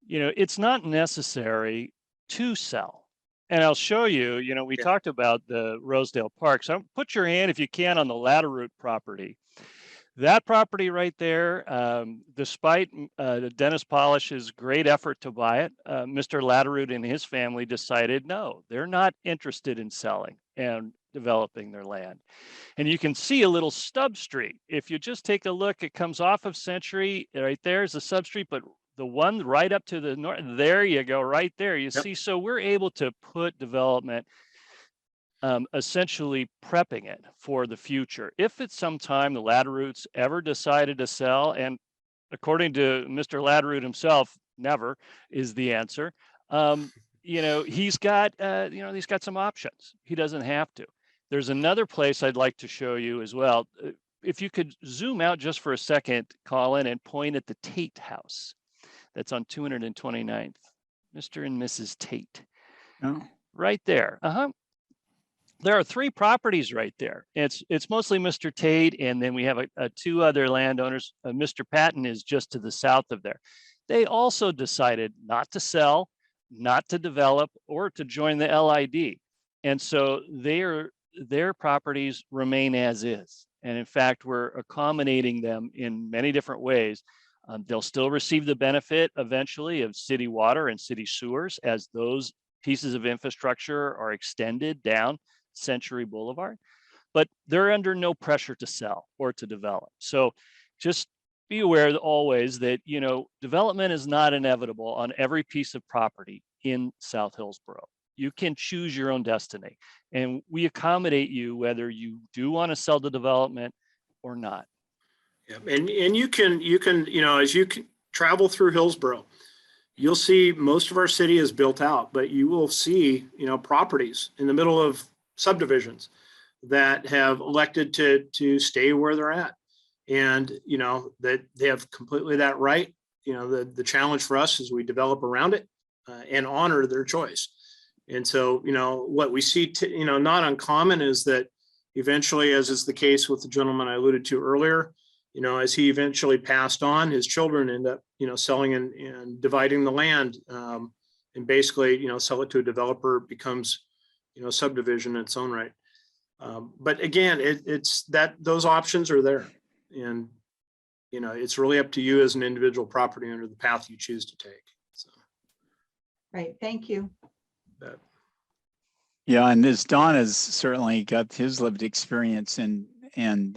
it's not necessary to sell. And I'll show you, we talked about the Rosedale Park. So put your hand, if you can, on the Latterroot property. That property right there, despite Dennis Polish's great effort to buy it, Mr. Latterroot and his family decided, no, they're not interested in selling and developing their land. And you can see a little stub street. If you just take a look, it comes off of Century. Right there is the sub street, but the one right up to the north, there you go, right there. You see, so we're able to put development, essentially prepping it for the future. If at some time the Latterroots ever decided to sell, and according to Mr. Latterroot himself, never is the answer. He's got some options. He doesn't have to. There's another place I'd like to show you as well. If you could zoom out just for a second, Colin, and point at the Tate house. That's on 229th. Mr. and Mrs. Tate. Oh. Right there. There are 3 properties right there. It's mostly Mr. Tate, and then we have 2 other landowners. Mr. Patton is just to the south of there. They also decided not to sell, not to develop, or to join the LID. And so their properties remain as is. And in fact, we're accommodating them in many different ways. They'll still receive the benefit eventually of city water and city sewers as those pieces of infrastructure are extended down Century Boulevard, but they're under no pressure to sell or to develop. So just be aware always that, development is not inevitable on every piece of property in South Hillsboro. You can choose your own destiny, and we accommodate you whether you do want to sell the development or not. Yeah, and you can, as you travel through Hillsboro, you'll see most of our city is built out, but you will see, properties in the middle of subdivisions that have elected to stay where they're at. And, that they have completely that right. The challenge for us is we develop around it and honor their choice. And so, what we see, not uncommon is that eventually, as is the case with the gentleman I alluded to earlier, as he eventually passed on, his children end up, selling and dividing the land, and basically, sell it to a developer, becomes, subdivision in its own right. But again, it's that those options are there, and, it's really up to you as an individual property owner, the path you choose to take. So. Right. Thank you. Yeah, and as Don has certainly got his lived experience, and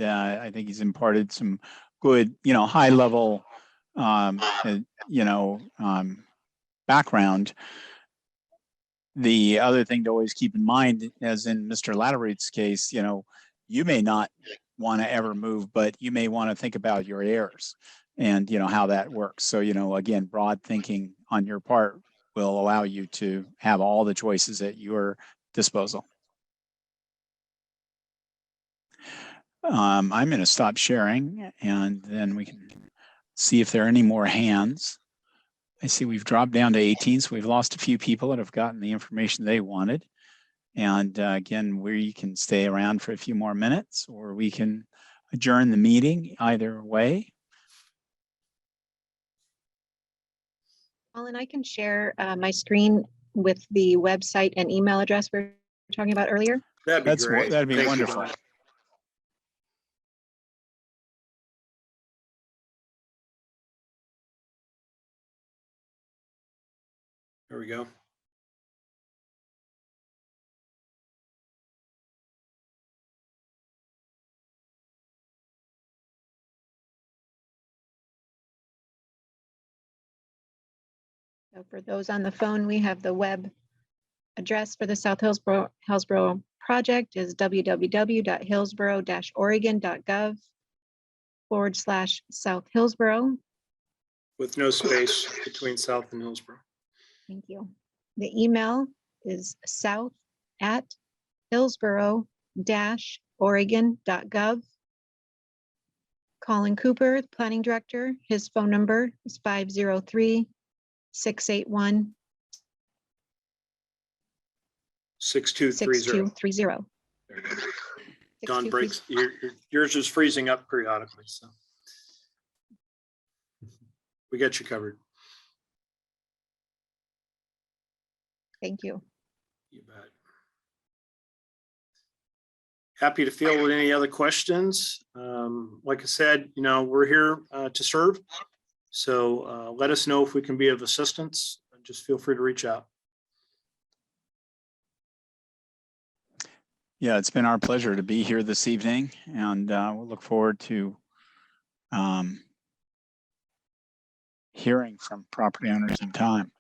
I think he's imparted some good, high level, background. The other thing to always keep in mind, as in Mr. Latterroot's case, you may not want to ever move, but you may want to think about your heirs and, how that works. So, again, broad thinking on your part will allow you to have all the choices at your disposal. I'm going to stop sharing, and then we can see if there are any more hands. I see we've dropped down to 18, so we've lost a few people that have gotten the information they wanted. And again, we can stay around for a few more minutes, or we can adjourn the meeting, either way. Colin, I can share my screen with the website and email address we were talking about earlier. That'd be great. That'd be Thank you, wonderful. Don. There we go. So for those on the phone, we have the web address for the South Hillsboro project is www.hillsboro-oregon.gov/South Hillsboro. With no space between South and Hillsboro. Thank you. The email is south@hillsboro-oregon.gov. Colin Cooper, the planning director, his phone number is 503-681 6230. Don breaks, yours is freezing up periodically, so we got you covered. Thank you. You bet. Happy to field any other questions. Like I said, we're here to serve. So let us know if we can be of assistance. Just feel free to reach out. Yeah, it's been our pleasure to be here this evening, and we'll look forward to hearing from property owners in time.